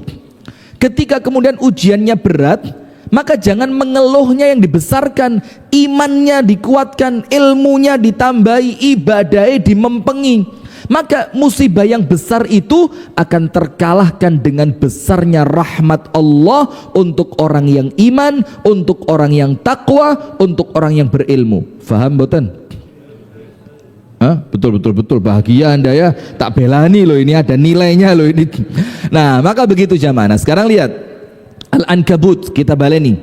Ketika kemudian ujiannya berat, maka jangan mengeluhnya yang dibesarkan, imannya dikuatkan, ilmunya ditambahi, ibadahnya dimempengi. Maka musibah yang besar itu akan terkalahkan dengan besarnya rahmat Allah untuk orang yang iman, untuk orang yang takwa, untuk orang yang berilmu. Faham boten? Betul bahagia Anda ya, tak belani loh, ini ada nilainya loh ini. Nah, maka begitu jamaah. Nah, sekarang lihat Al-Ankabut, kita baleni.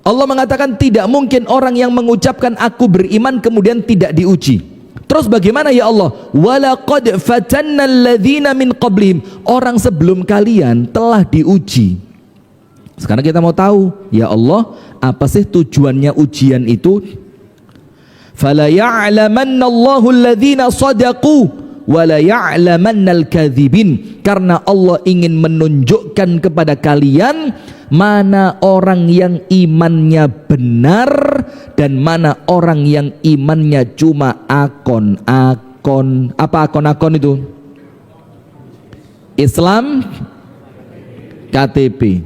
Allah mengatakan tidak mungkin orang yang mengucapkan aku beriman kemudian tidak diuji. Terus bagaimana ya Allah? Walaqad fatanna alladzina min qablihim. Orang sebelum kalian telah diuji. Sekarang kita mau tahu, ya Allah, apa sih tujuannya ujian itu? Fala ya'lamanna Allahu alladzina shadaqu wa la ya'lamannal kadzibin. Karena Allah ingin menunjukkan kepada kalian mana orang yang imannya benar dan mana orang yang imannya cuma akon-akon. Apa akon-akon itu? Islam, KTP,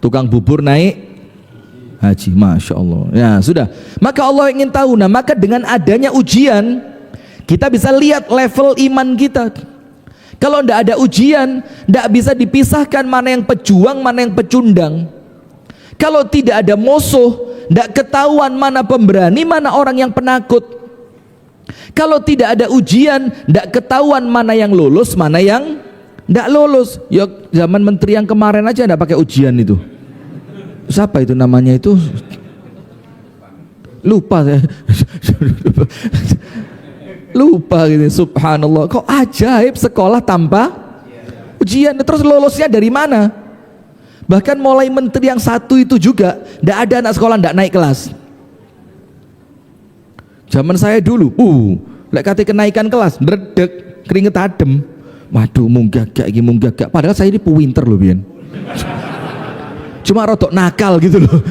tukang bubur naik haji, Masya Allah. Ya sudah, maka Allah ingin tahu. Nah, maka dengan adanya ujian kita bisa lihat level iman kita. Kalau tidak ada ujian, tidak bisa dipisahkan mana yang pejuang, mana yang pecundang. Kalau tidak ada musuh, tidak ketahuan mana pemberani, mana orang yang penakut. Kalau tidak ada ujian, tidak ketahuan mana yang lulus, mana yang tidak lulus. Ya zaman menteri yang kemarin aja tidak pakai ujian itu. Siapa itu namanya itu? Lupa saya. Lupa gitu. Subhanallah, kok ajaib sekolah tanpa ujian. Terus lulusnya dari mana? Bahkan mulai menteri yang satu itu juga tidak ada anak sekolah tidak naik kelas. Zaman saya dulu, lek kate kenaikan kelas, ndredeg, keringet adem. Waduh, munggah gak. Padahal saya ini pinter loh, Bian. Cuma rodok nakal gitu loh.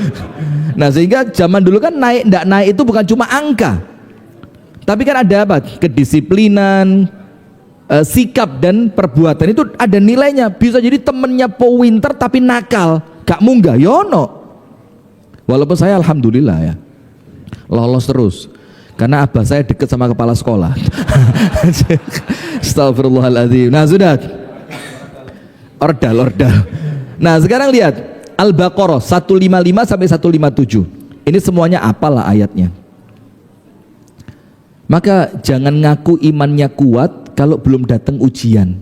Nah, sehingga zaman dulu kan naik ndak naik itu bukan cuma angka. Tapi kan ada apa? Kedisiplinan, sikap dan perbuatan itu ada nilainya. Bisa jadi temennya pinter tapi nakal, gak munggah, yono. Walaupun saya alhamdulillah ya lolos terus. Karena abah saya deket sama kepala sekolah. Astagfirullahaladzim. Nah sudah, ordal. Nah sekarang lihat Al-Baqarah 155 sampai 157. Ini semuanya apalah ayatnya. Maka jangan ngaku imannya kuat kalau belum datang ujian.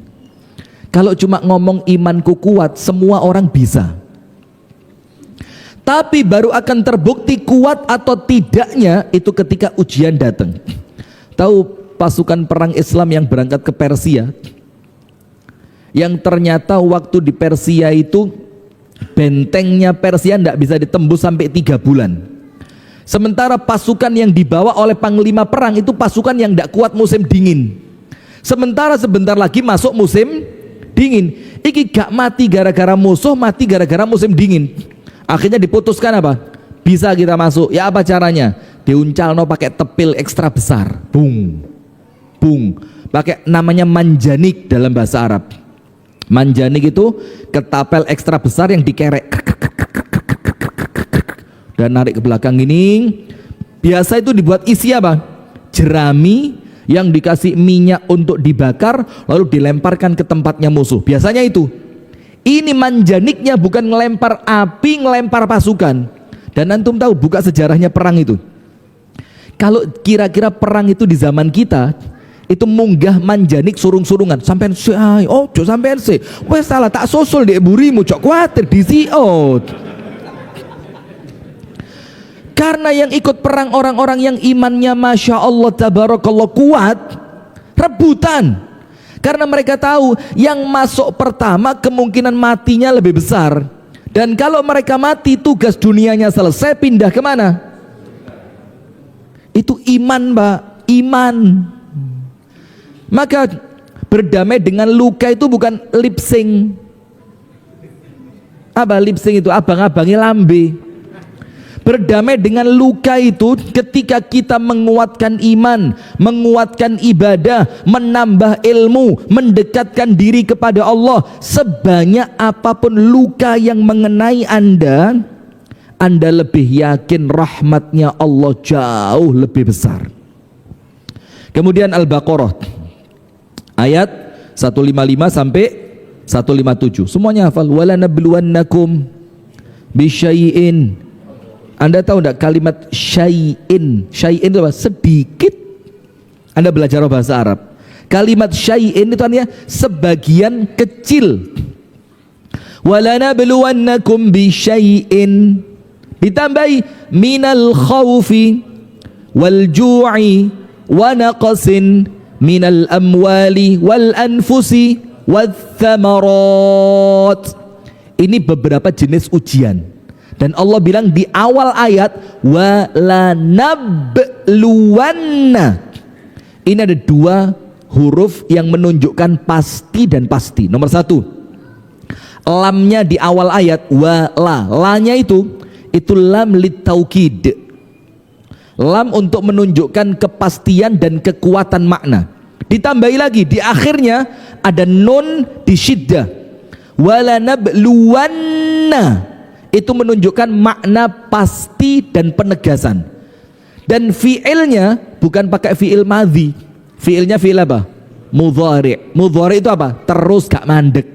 Kalau cuma ngomong imanku kuat, semua orang bisa. Tapi baru akan terbukti kuat atau tidaknya itu ketika ujian datang. Tahu pasukan perang Islam yang berangkat ke Persia, yang ternyata waktu di Persia itu bentengnya Persia tidak bisa ditembus sampai 3 bulan. Sementara pasukan yang dibawa oleh panglima perang itu pasukan yang tidak kuat musim dingin. Sementara sebentar lagi masuk musim dingin. Iki gak mati gara-gara musuh, mati gara-gara musim dingin. Akhirnya diputuskan apa? Bisa kita masuk. Ya apa caranya? Diuncalno pakai tepil ekstra besar. Bung. Pakai namanya manjanik dalam bahasa Arab. Manjanik itu ketapel ekstra besar yang dikerek dan narik ke belakang ini. Biasa itu dibuat isi apa? Jerami yang dikasih minyak untuk dibakar lalu dilemparkan ke tempatnya musuh. Biasanya itu. Ini manjaniknya bukan ngelempar api, ngelempar pasukan. Dan antum tahu buka sejarahnya perang itu. Kalau kira-kira perang itu di zaman kita, itu munggah manjanik surung-surungan. Sampean sih, sampean sih. Wes salah tak susul dek burimu, cok kuatir di siot. Karena yang ikut perang orang-orang yang imannya Masya Allah tabarakallah kuat, rebutan. Karena mereka tahu yang masuk pertama kemungkinan matinya lebih besar. Dan kalau mereka mati tugas dunianya selesai, pindah kemana? Itu iman, Mbak, iman. Maka berdamai dengan luka itu bukan lip sync. Apa lip sync itu? Abang-abangi lambe. Berdamai dengan luka itu ketika kita menguatkan iman, menguatkan ibadah, menambah ilmu, mendekatkan diri kepada Allah. Sebanyak apapun luka yang mengenai Anda lebih yakin rahmatnya Allah jauh lebih besar. Kemudian Al-Baqarah ayat 155 sampai 157. Semuanya hafal. Wala nabluwannakum bisyai'in. Anda tahu enggak kalimat syai'in? Syai'in itu apa? Sedikit. Anda belajar bahasa Arab. Kalimat syai'in itu artinya sebagian kecil. Wala nabluwannakum bisyai'in. Ditambahi minal khawfi wal ju'i wa naqsin minal amwali wal anfusi wath thamarat. Ini beberapa jenis ujian. Dan Allah bilang di awal ayat walanabluwanna. Ini ada 2 huruf yang menunjukkan pasti dan pasti. Nomor 1, lamnya di awal ayat wala. Lanya itu lam litaukid. Lam untuk menunjukkan kepastian dan kekuatan makna. Ditambahi lagi di akhirnya ada nun di syiddah. Walanabluwanna. Itu menunjukkan makna pasti dan penegasan. Dan fiilnya bukan pakai fiil madhi. Fiilnya fiil apa? Mudhari'. Mudhari' itu apa? Terus gak mandek.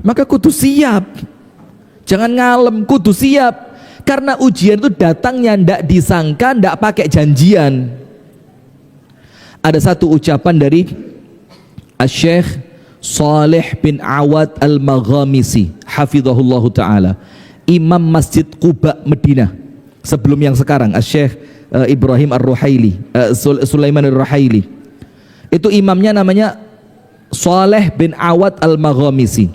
Maka kudu siap. Jangan ngalem, kudu siap. Karena ujian itu datangnya ndak disangka, ndak pakai janjian. Ada satu ucapan dari Asy-Syaikh Salih bin Awad Al-Maghamisi hafizahullah ta'ala, Imam Masjid Quba Medina sebelum yang sekarang, Asy-Syaikh Ibrahim Ar-Ruhaili, Sulaiman Ar-Ruhaili. Itu imamnya namanya Salih bin Awad Al-Maghamisi.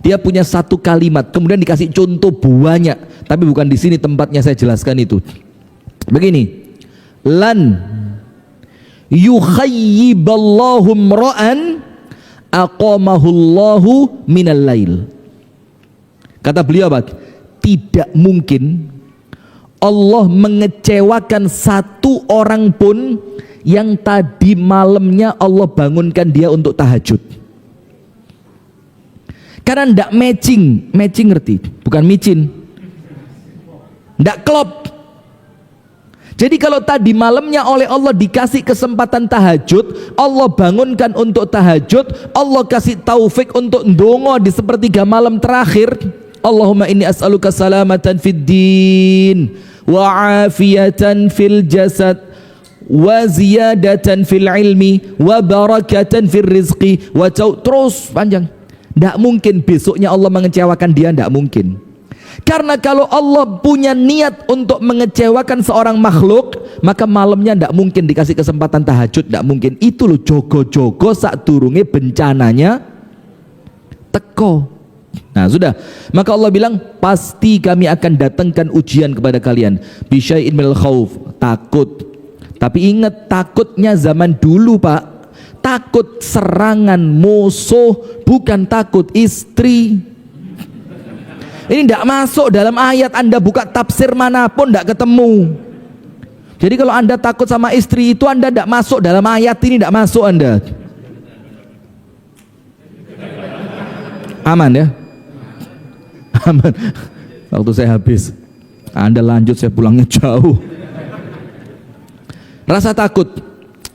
Dia punya satu kalimat, kemudian dikasih contoh banyak, tapi bukan di sini tempatnya saya jelaskan itu. Begini, lan yukhayyiballahu mra'an aqamahullahu minal lail. Kata beliau apa? Tidak mungkin Allah mengecewakan satu orang pun yang tadi malamnya Allah bangunkan dia untuk tahajud. Karena ndak matching ngerti? Bukan micin. Ndak klop. Jadi kalau tadi malamnya oleh Allah dikasih kesempatan tahajud, Allah bangunkan untuk tahajud, Allah kasih taufik untuk ndonga di sepertiga malam terakhir. Allahumma inni as'aluka salamatan fid din wa afiyatan fil jasad wa ziyadatan fil ilmi wa barakatan fil rizqi wa terus panjang. Tidak mungkin besoknya Allah mengecewakan dia, tidak mungkin. Karena kalau Allah punya niat untuk mengecewakan seorang makhluk, maka malamnya tidak mungkin dikasih kesempatan tahajud, tidak mungkin. Itu loh jogo-jogo sak durunge bencananya teko. Nah sudah, maka Allah bilang pasti kami akan datangkan ujian kepada kalian. Bisyai'in minal khauf, takut. Tapi ingat, takutnya zaman dulu Pak, takut serangan musuh, bukan takut istri. Ini tidak masuk dalam ayat. Anda buka tafsir manapun tidak ketemu. Jadi kalau Anda takut sama istri itu, Anda tidak masuk dalam ayat ini, tidak masuk Anda. Aman ya? Aman. Waktu saya habis. Anda lanjut, saya pulangnya jauh. Rasa takut.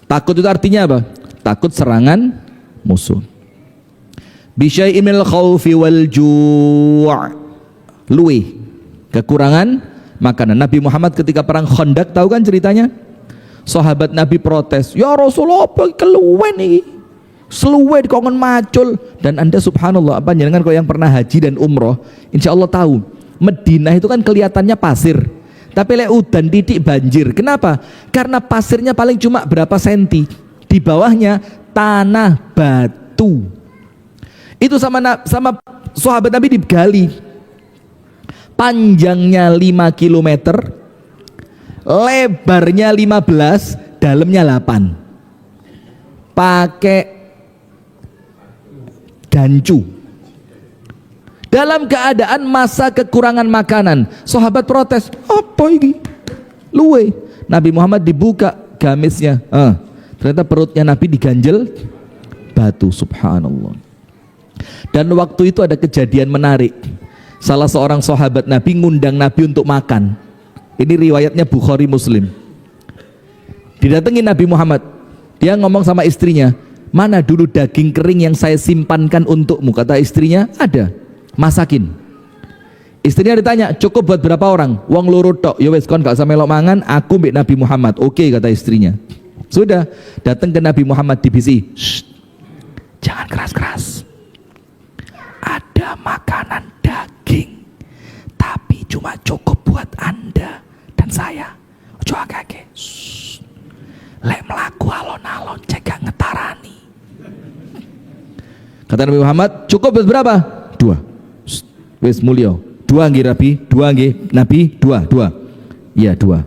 Takut itu artinya apa? Takut serangan musuh. Bisyai'in minal khaufi wal ju'. Luwih, kekurangan makanan. Nabi Muhammad ketika perang Khandaq, tahu kan ceritanya? Sahabat Nabi protes, ya Rasulullah apa keluwen nih, seluwe dikongen macul. Dan Anda subhanallah, apa jangan kalau yang pernah haji dan umroh, insya Allah tahu Madinah itu kan kelihatannya pasir, tapi lek udan titik banjir. Kenapa? Karena pasirnya paling cuma berapa senti, di bawahnya tanah batu. Itu sama sahabat Nabi digali, panjangnya 5 km, lebarnya 15, dalamnya 8, pakai dancu. Dalam keadaan masa kekurangan makanan, sahabat protes, apa ini? Luwe. Nabi Muhammad dibuka gamisnya, ternyata perutnya Nabi diganjel batu. Subhanallah. Dan waktu itu ada kejadian menarik. Salah seorang sahabat Nabi ngundang Nabi untuk makan. Ini riwayatnya Bukhari Muslim. Didatangi Nabi Muhammad, dia ngomong sama istrinya, mana dulu daging kering yang saya simpankan untukmu? Kata istrinya, ada, masakin. Istrinya ditanya, cukup buat berapa orang? Wong loro tok. Ya wes kon gak usah melok mangan, aku mbek Nabi Muhammad. Oke, kata istrinya. Sudah, datang ke Nabi Muhammad dibisi, jangan keras-keras. Ada makanan daging, tapi cuma cukup buat Anda dan saya. Ojo akeh. Lek melaku alon-alon cegak ngetarani. Kata Nabi Muhammad, cukup buat berapa? 2. Wis mulio. 2 nggih Nabi, 2 nggih Nabi, 2. Iya 2.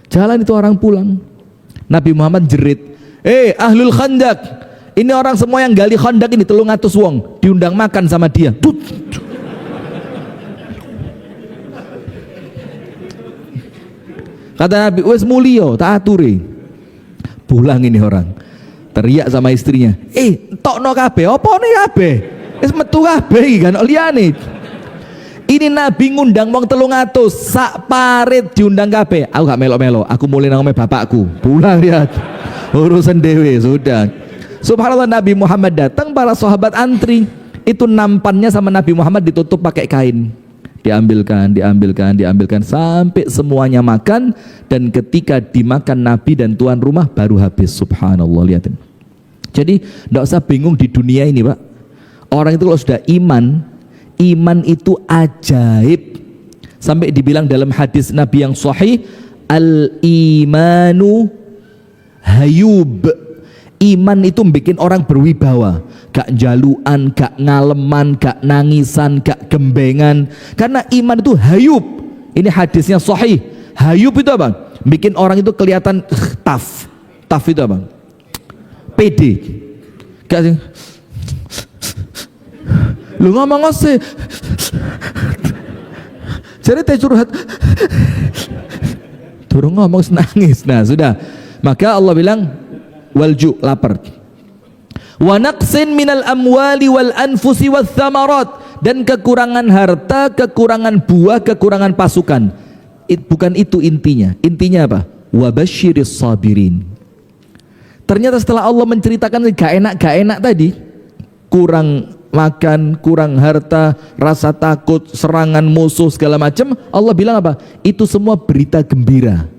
Jalan itu orang pulang. Nabi Muhammad jerit, ahlul Khandaq. Ini orang semua yang gali Khandaq ini 300 wong diundang makan sama dia. Kata Nabi, wes mulio tak aturi. Pulang ini orang, teriak sama istrinya, tokno kabeh, apa nih kabeh? Wes metu kabeh iki kan liyane. Ini Nabi ngundang wong 300, sak parit diundang kabeh. Aku gak melok-melok, aku mulai nang bapakku. Pulang dia. Urusan dewe sudah. Subhanallah, Nabi Muhammad datang, para sahabat antri. Itu nampannya sama Nabi Muhammad ditutup pakai kain. Diambilkan sampai semuanya makan. Dan ketika dimakan Nabi dan tuan rumah baru habis. Subhanallah, lihatin. Jadi tidak usah bingung di dunia ini Pak. Orang itu kalau sudah iman itu ajaib. Sampai dibilang dalam hadis Nabi yang sahih, al-imanu hayub. Iman itu bikin orang berwibawa, gak jaluan, gak ngaleman, gak nangisan, gak gembengan. Karena iman itu hayub. Ini hadisnya sahih. Hayub itu apa? Bikin orang itu kelihatan tough. Tough itu apa? Pede. Gak sih? Lu ngomong sih. Jadi teh curhat. Turun ngomong nangis. Nah, sudah. Maka Allah bilang walju, lapar. Wa naqsin minal amwali wal anfusi wath thamarat, dan kekurangan harta, kekurangan buah, kekurangan pasukan. Bukan itu intinya. Intinya apa? Wa basyiris sabirin. Ternyata setelah Allah menceritakan gak enak tadi, kurang makan, kurang harta, rasa takut, serangan musuh segala macam, Allah bilang apa? Itu semua berita gembira.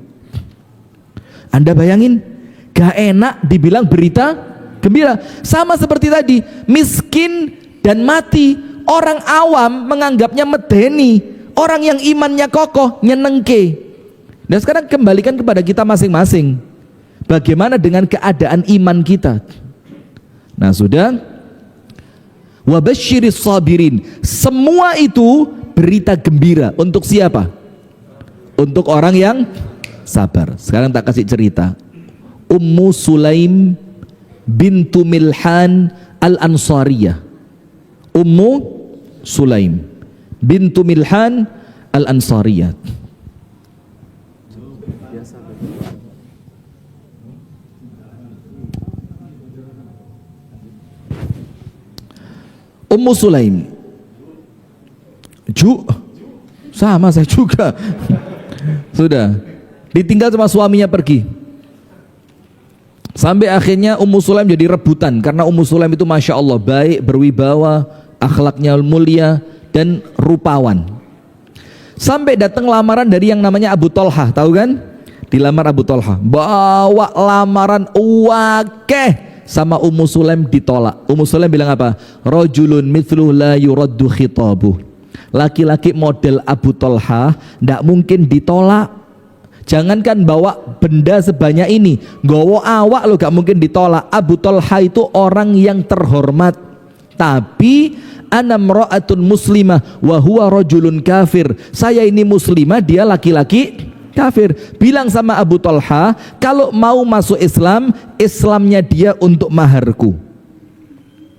Anda bayangin, gak enak dibilang berita gembira. Sama seperti tadi, miskin dan mati, orang awam menganggapnya medeni, orang yang imannya kokoh nyenengke. Dan sekarang kembalikan kepada kita masing-masing, bagaimana dengan keadaan iman kita. Nah sudah, wabasyiris sabirin, semua itu berita gembira untuk siapa? Untuk orang yang sabar. Sekarang tak kasih cerita. Ummu Sulaim bintu Milhan al-Ansariyah. Ummu Sulaim bintu Milhan al-Ansariyah. Ummu Sulaim sama saya juga. Sudah ditinggal sama suaminya pergi, sampai akhirnya Ummu Sulaim jadi rebutan. Karena Ummu Sulaim itu Masya Allah baik, berwibawa, akhlaknya mulia, dan rupawan. Sampai datang lamaran dari yang namanya Abu Tolhah, tahu kan? Dilamar Abu Tolhah, bawa lamaran wakeh, sama Ummu Sulaim ditolak. Ummu Sulaim bilang apa? Rajulun mithluhu la yuraddu khitabuh. Laki-laki model Abu Tolhah tidak mungkin ditolak. Jangankan bawa benda sebanyak ini, gowo awak lo gak mungkin ditolak. Abu Tolhah itu orang yang terhormat, tapi ana mra'atun muslimah wa huwa rajulun kafir. Saya ini muslimah, dia laki-laki kafir. Bilang sama Abu Tolhah, kalau mau masuk Islam, Islamnya dia untuk maharku.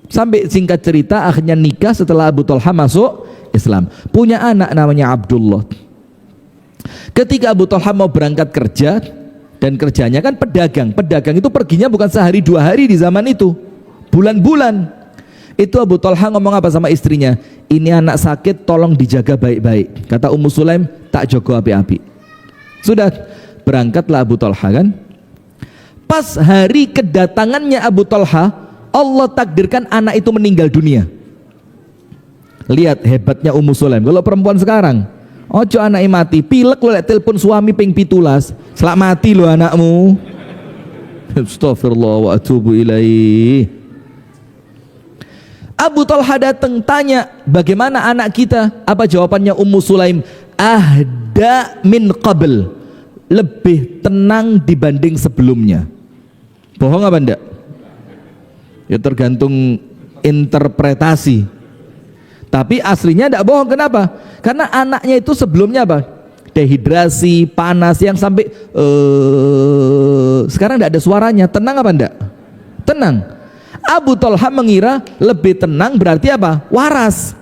Sampai singkat cerita akhirnya nikah setelah Abu Tolhah masuk Islam. Punya anak namanya Abdullah. Ketika Abu Tolhah mau berangkat kerja, dan kerjanya kan pedagang. Pedagang itu perginya bukan sehari dua hari di zaman itu, bulan-bulan. Itu Abu Tolhah ngomong apa sama istrinya? Ini anak sakit, tolong dijaga baik-baik. Kata Ummu Sulaim, tak jogo api-api. Sudah berangkatlah Abu Tolhah kan. Pas hari kedatangannya Abu Tolhah, Allah takdirkan anak itu meninggal dunia. Lihat hebatnya Ummu Sulaim. Kalau perempuan sekarang, ojo anaknya mati, pilek lo lek telepon suami ping 17, selak mati lo anakmu. Astagfirullah wa atubu ilaih. Abu Tolhah datang tanya, bagaimana anak kita? Apa jawabannya Ummu Sulaim? Ahda min qabl, lebih tenang dibanding sebelumnya. Bohong apa enggak? Ya tergantung interpretasi. Tapi aslinya enggak bohong. Kenapa? Karena anaknya itu sebelumnya apa? Dehidrasi, panas yang sampai sekarang enggak ada suaranya. Tenang apa enggak? Tenang. Abu Tolhah mengira lebih tenang berarti apa? Waras.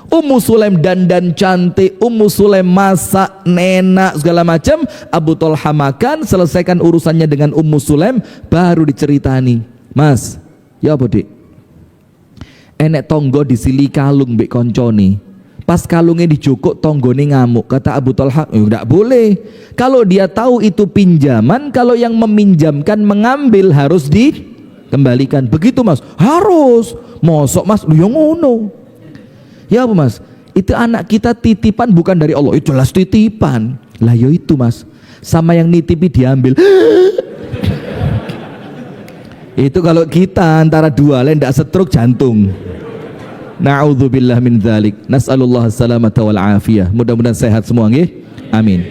Ummu Sulaim dandan cantik, Ummu Sulaim masak, nenak segala macam. Abu Tolhah makan, selesaikan urusannya dengan Ummu Sulaim, baru diceritani. Mas, ya apa dik? Enek tonggo disili kalung mbek koncone. Pas kalungnya dijukuk, tonggone ngamuk. Kata Abu Tolhah, enggak boleh. Kalau dia tahu itu pinjaman, kalau yang meminjamkan mengambil harus dikembalikan. Begitu mas? Harus. Mosok mas? Lu yang ngono. Ya apa mas? Itu anak kita titipan bukan dari Allah. Itu jelas titipan. Lah ya itu mas. Sama yang nitipi diambil. Itu kalau kita antara dua lain tidak stroke jantung. Na'udzubillah min dzalik. Nas'alullah salamata wal afiyah. Mudah-mudahan sehat semua nggih. Amin.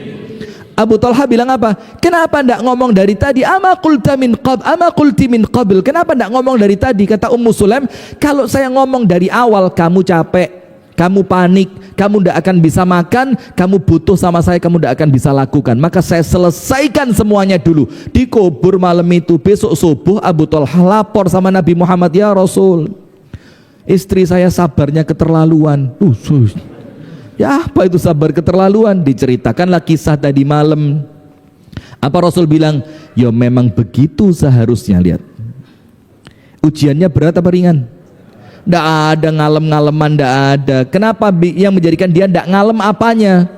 Abu Talha bilang apa? Kenapa ndak ngomong dari tadi? Ama qulti min qabl. Kenapa ndak ngomong dari tadi? Kata Ummu Sulaim, kalau saya ngomong dari awal, kamu capek, kamu panik, kamu ndak akan bisa makan, kamu butuh sama saya, kamu ndak akan bisa lakukan. Maka saya selesaikan semuanya dulu. Dikubur malam itu, besok subuh Abu Talha lapor sama Nabi Muhammad, ya Rasul, istri saya sabarnya keterlaluan. Ya apa itu sabar keterlaluan? Diceritakanlah kisah tadi malam. Apa Rasul bilang? Ya memang begitu seharusnya. Lihat, ujiannya berat apa ringan? Nggak ada ngalem-ngaleman, nggak ada. Kenapa yang menjadikan dia nggak ngalem apanya?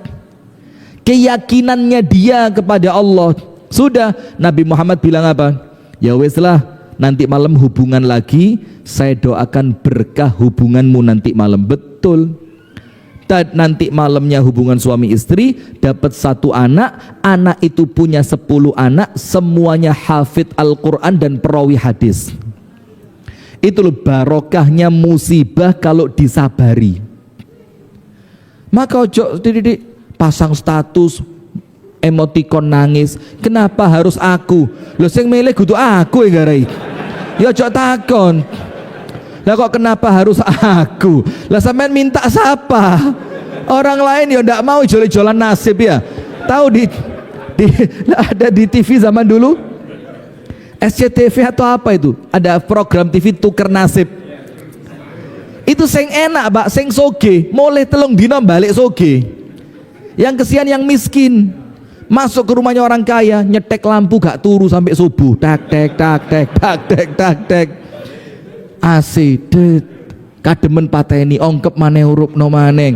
Keyakinannya dia kepada Allah. Sudah, Nabi Muhammad bilang apa? Ya wes lah, nanti malam hubungan lagi, saya doakan berkah hubunganmu nanti malam. Betul. Dan nanti malamnya hubungan suami istri, dapat 1 anak, anak itu punya 10 anak, semuanya hafid Al-Quran dan perawi hadis. Itu loh barokahnya musibah kalau disabari. Maka ojo pasang status emotikon nangis, kenapa harus aku? Loh sing milih kudu aku ya garai. Ya ojo takon. Lah kok kenapa harus aku? Lah sampean minta siapa? Orang lain ya ndak mau jual-jualan nasib ya. Tahu ada di TV zaman dulu? SCTV atau apa itu? Ada program TV tuker nasib. Itu sing enak, Pak, sing soge, mulai telung dino balik soge. Yang kesian yang miskin. Masuk ke rumahnya orang kaya, nyetek lampu gak turu sampai subuh. Tak tek tak tek tak tek tak tek. AC kademen pateni ongkep maneh urupno maneng.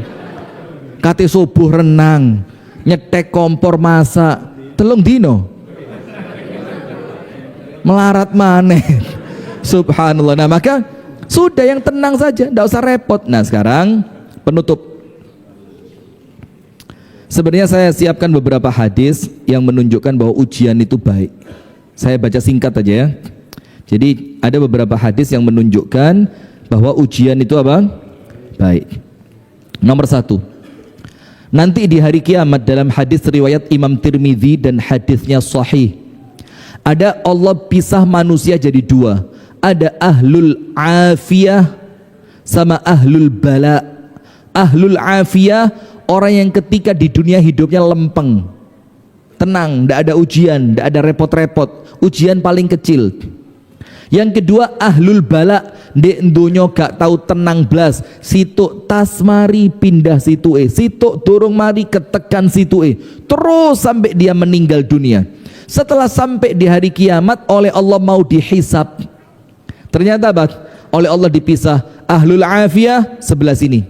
Kate subuh renang, nyetek kompor masak, telung dino. Melarat maneh. Subhanallah. Nah, maka sudah yang tenang saja, tidak usah repot. Nah, sekarang penutup. Sebenarnya saya siapkan beberapa hadis yang menunjukkan bahwa ujian itu baik. Saya baca singkat aja ya. Jadi ada beberapa hadis yang menunjukkan bahwa ujian itu apa? Baik. Nomor 1, nanti di hari kiamat dalam hadis riwayat Imam Tirmidzi dan hadisnya sahih, ada Allah pisah manusia jadi 2. Ada ahlul afiyah sama ahlul bala. Ahlul afiyah orang yang ketika di dunia hidupnya lempeng, tenang, tidak ada ujian, tidak ada repot-repot, ujian paling kecil. Yang kedua ahlul bala, ndek ndonyo gak tahu tenang blas, situ tas mari pindah situ situ durung mari ketekan situ terus sampai dia meninggal dunia. Setelah sampai di hari kiamat oleh Allah mau dihisab, ternyata oleh Allah dipisah, ahlul afiyah sebelah sini,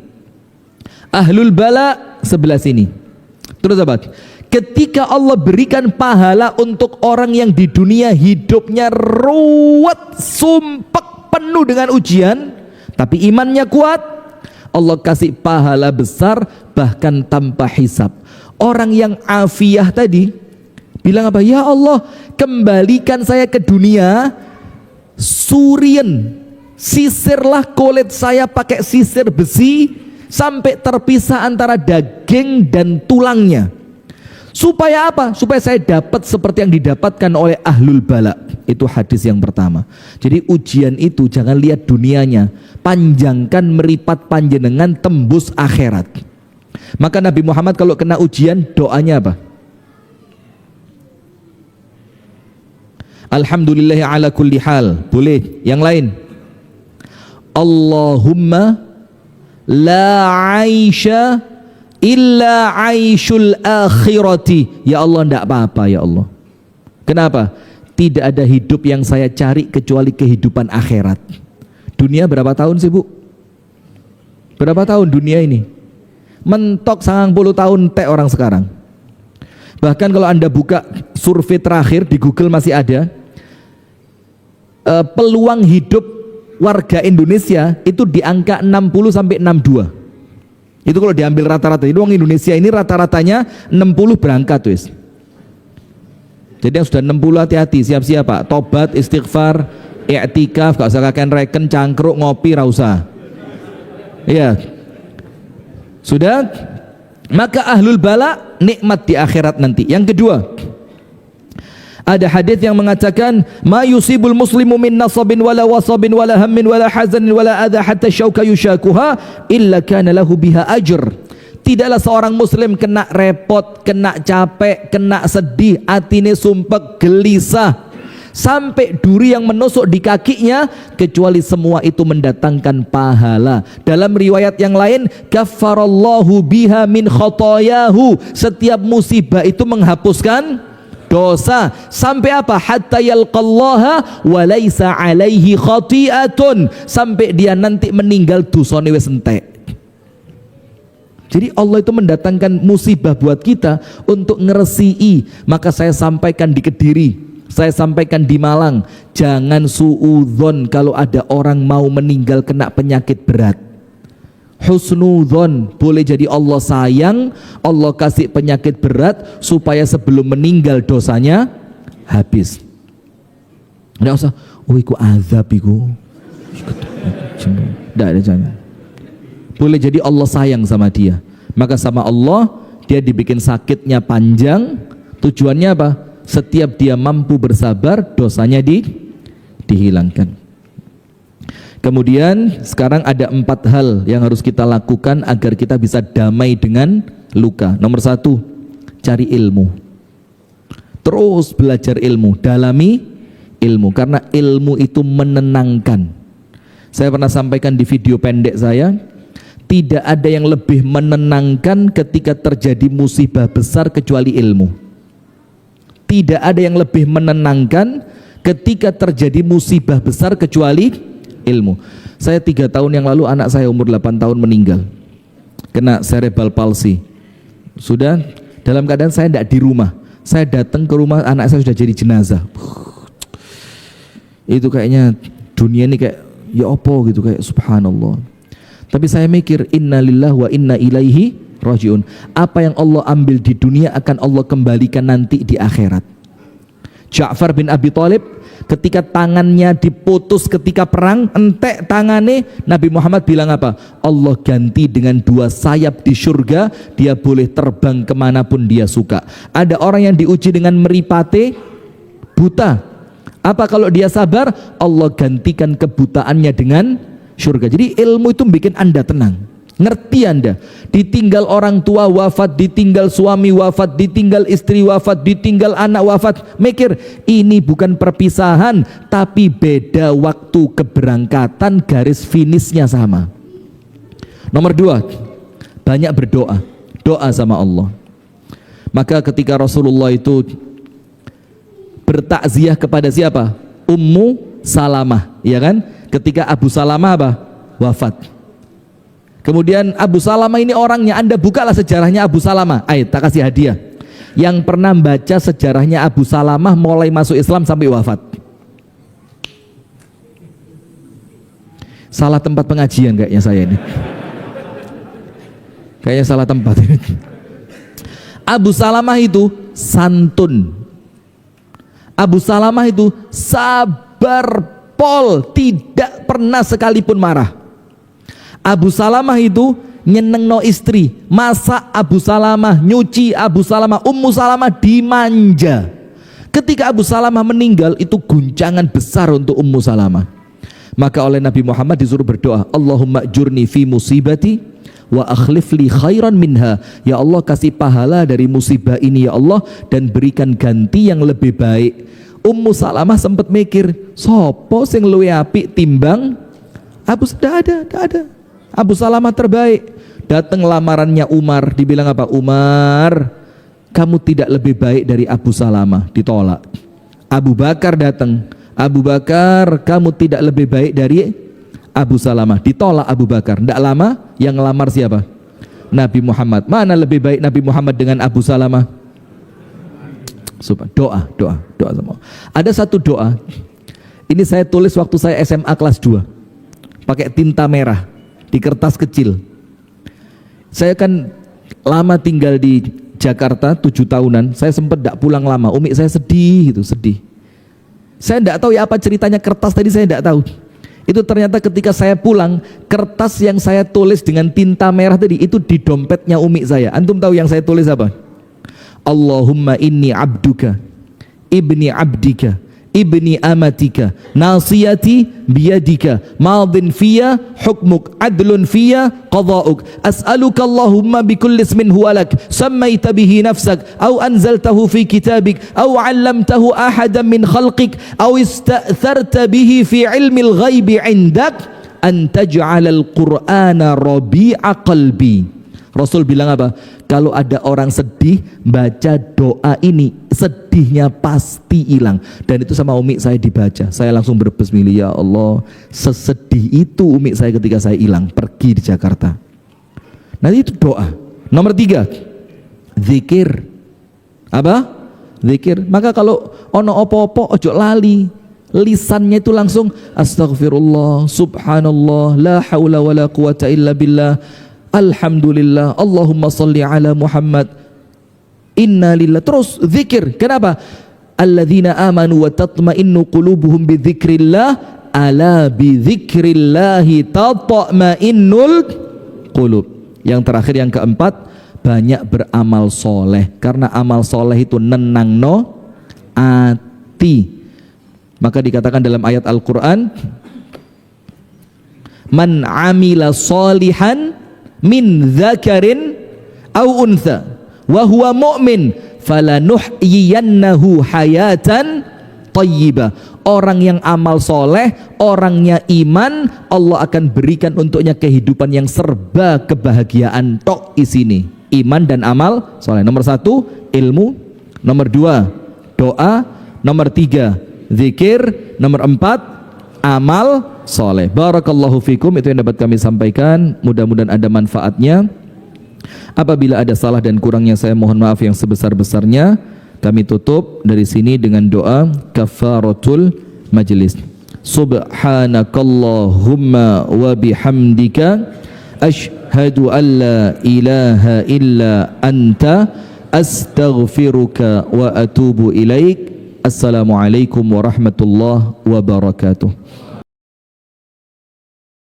ahlul bala sebelah sini. Terus apa? Ketika Allah berikan pahala untuk orang yang di dunia hidupnya ruwet, sumpek, penuh dengan ujian, tapi imannya kuat, Allah kasih pahala besar bahkan tanpa hisab. Orang yang afiyah tadi bilang apa? Ya Allah, kembalikan saya ke dunia, surien, sisirlah kulit saya pakai sisir besi sampai terpisah antara daging dan tulangnya. Supaya apa? Supaya saya dapat seperti yang didapatkan oleh ahlul bala. Itu hadis yang pertama. Jadi ujian itu jangan lihat dunianya, panjangkan meripat panjenengan tembus akhirat. Maka Nabi Muhammad kalau kena ujian doanya apa? Alhamdulillah ala kulli hal. Boleh. Yang lain, Allahumma la aisha illa aishul akhirati. Ya Allah, tidak apa-apa ya Allah. Kenapa? Tidak ada hidup yang saya cari kecuali kehidupan akhirat. Dunia berapa tahun sih Bu? Berapa tahun dunia ini? Mentok 90 tahun teh orang sekarang. Bahkan kalau Anda buka survei terakhir di Google masih ada, peluang hidup warga Indonesia itu di angka 60 sampai 62. Itu kalau diambil rata-rata. Jadi orang Indonesia ini rata-ratanya 60 berangkat wis. Jadi yang sudah 60 hati-hati, siap-siap Pak. Tobat, istighfar, i'tikaf, gak usah kakek reken, cangkruk, ngopi, ra usah. Iya. Sudah? Maka ahlul bala nikmat di akhirat nanti. Yang kedua, ada hadis yang mengatakan, ma yusibul muslimu min nasabin wala wasabin wala hammin wala hazanin wala adha hatta syauka yushakuha illa kana lahu biha ajr. Tidaklah seorang muslim kena repot, kena capek, kena sedih, atine sumpek, gelisah, sampai duri yang menusuk di kakinya, kecuali semua itu mendatangkan pahala. Dalam riwayat yang lain, kaffarallahu biha min khotoyahu. Setiap musibah itu menghapuskan dosa. Sampai apa? Hatta yalqallaha wa laisa alaihi khati'atun. Sampai dia nanti meninggal dosane wis entek. Jadi Allah itu mendatangkan musibah buat kita untuk ngeresii. Maka saya sampaikan di Kediri, saya sampaikan di Malang, jangan suudzon kalau ada orang mau meninggal kena penyakit berat. Husnudzon, boleh jadi Allah sayang, Allah kasih penyakit berat supaya sebelum meninggal dosanya habis. Nggak usah, oh iku azab iku. Nggak ada, jangan. Boleh jadi Allah sayang sama dia, maka sama Allah dia dibikin sakitnya panjang. Tujuannya apa? Setiap dia mampu bersabar, dosanya dihilangkan. Kemudian sekarang ada 4 hal yang harus kita lakukan agar kita bisa damai dengan luka. Nomor 1, cari ilmu. Terus belajar ilmu, dalami ilmu, karena ilmu itu menenangkan. Saya pernah sampaikan di video pendek saya, tidak ada yang lebih menenangkan ketika terjadi musibah besar kecuali ilmu. Tidak ada yang lebih menenangkan ketika terjadi musibah besar kecuali ilmu. Saya 3 tahun yang lalu anak saya umur 8 tahun meninggal, kena cerebral palsy. Sudah dalam keadaan saya tidak di rumah. Saya datang ke rumah, anak saya sudah jadi jenazah. Itu kayaknya dunia ini kayak ya opo gitu, kayak subhanallah. Tapi saya mikir, innalillahi wa inna ilaihi rajiun. Apa yang Allah ambil di dunia akan Allah kembalikan nanti di akhirat. Ja'far bin Abi Thalib ketika tangannya diputus ketika perang, entek tangane, Nabi Muhammad bilang apa? Allah ganti dengan 2 sayap di surga, dia boleh terbang kemanapun dia suka. Ada orang yang diuji dengan meripate, buta. Apa kalau dia sabar? Allah gantikan kebutaannya dengan surga. Jadi ilmu itu bikin Anda tenang. Ngerti Anda, ditinggal orang tua wafat, ditinggal suami wafat, ditinggal istri wafat, ditinggal anak wafat, mikir ini bukan perpisahan, tapi beda waktu keberangkatan, garis finishnya sama. Nomor 2, banyak berdoa, doa sama Allah. Maka ketika Rasulullah itu bertakziah kepada siapa? Ummu Salamah, ya kan? Ketika Abu Salamah apa? Wafat. Kemudian Abu Salamah ini orangnya, Anda bukalah sejarahnya Abu Salamah. Ayo, tak kasih hadiah. Yang pernah baca sejarahnya Abu Salamah mulai masuk Islam sampai wafat. Salah tempat pengajian kayaknya saya ini. Kayaknya salah tempat. Abu Salamah itu santun. Abu Salamah itu sabar pol, tidak pernah sekalipun marah. Abu Salamah itu nyenengno istri, masak Abu Salamah, nyuci Abu Salamah, Ummu Salamah dimanja. Ketika Abu Salamah meninggal, itu guncangan besar untuk Ummu Salamah. Maka oleh Nabi Muhammad disuruh berdoa, Allahumma ajurni fi musibati wa akhlif li khairan minha. Ya Allah, kasih pahala dari musibah ini ya Allah, dan berikan ganti yang lebih baik. Ummu Salamah sempat mikir, sopo sing luwe apik timbang Abu? Tidak ada. Abu Salamah terbaik. Datang lamarannya Umar, dibilang apa? Umar, kamu tidak lebih baik dari Abu Salamah. Ditolak. Abu Bakar datang, Abu Bakar, kamu tidak lebih baik dari Abu Salamah. Ditolak Abu Bakar. Tidak lama yang ngelamar siapa? Nabi Muhammad. Mana lebih baik Nabi Muhammad dengan Abu Salamah? Doa sama. Ada satu doa, ini saya tulis waktu saya SMA kelas 2, pakai tinta merah di kertas kecil. Saya kan lama tinggal di Jakarta 7 tahunan, saya sempat tidak pulang lama. Umi saya sedih gitu, sedih. Saya tidak tahu ya apa ceritanya kertas tadi, saya tidak tahu. Itu ternyata ketika saya pulang, kertas yang saya tulis dengan tinta merah tadi itu di dompetnya umi saya. Antum tahu yang saya tulis apa? Allahumma inni abduka, ibni abdika, ibni amatika, nasiyati biyadika, madin fiya hukmuk, adlun fiya qada'uk, as'aluka Allahumma bikulli ismin huwa lak, sammaita bihi nafsak, au anzaltahu fi kitabik, au 'allamtahu ahadan min khalqik, au ista'tharta bihi fi ilmil ghaibi 'indak, an taj'alal qur'ana rabi'a qalbi. Rasul bilang apa? Kalau ada orang sedih, baca doa ini, sedihnya pasti hilang. Dan itu sama umi saya dibaca. Saya langsung berbismillah, ya Allah, sesedih itu umi saya ketika saya hilang, pergi di Jakarta. Nah itu doa. Nomor 3, zikir. Apa? Zikir. Maka kalau ono opo-opo ojo lali. Lisannya itu langsung astaghfirullah, subhanallah, la haula wala quwata illa billah, alhamdulillah, Allahumma salli ala Muhammad, inna lillah. Terus zikir. Kenapa? Alladzina amanu wa tatma'innu qulubuhum bi dzikrillah, ala bi dzikrillahi tatma'innul qulub. Yang terakhir, yang keempat, banyak beramal soleh, karena amal soleh itu nenangno ati. Maka dikatakan dalam ayat Al-Quran, man amila solihan min dzakarin au untha wa huwa mu'min falanuhyiyannahu hayatan thayyibah. Orang yang amal soleh, orangnya iman, Allah akan berikan untuknya kehidupan yang serba kebahagiaan. Tok isini iman dan amal soleh. Nomor 1 ilmu, nomor 2 doa, nomor 3 zikir, nomor 4 amal soleh. Barakallahu fikum. Itu yang dapat kami sampaikan, mudah-mudahan ada manfaatnya. Apabila ada salah dan kurangnya, saya mohon maaf yang sebesar-besarnya. Kami tutup dari sini dengan doa kafaratul majlis. Subhanakallahumma wa bihamdika, ashhadu an la ilaha illa anta, astaghfiruka wa atubu ilaik. Assalamualaikum warahmatullahi wabarakatuh.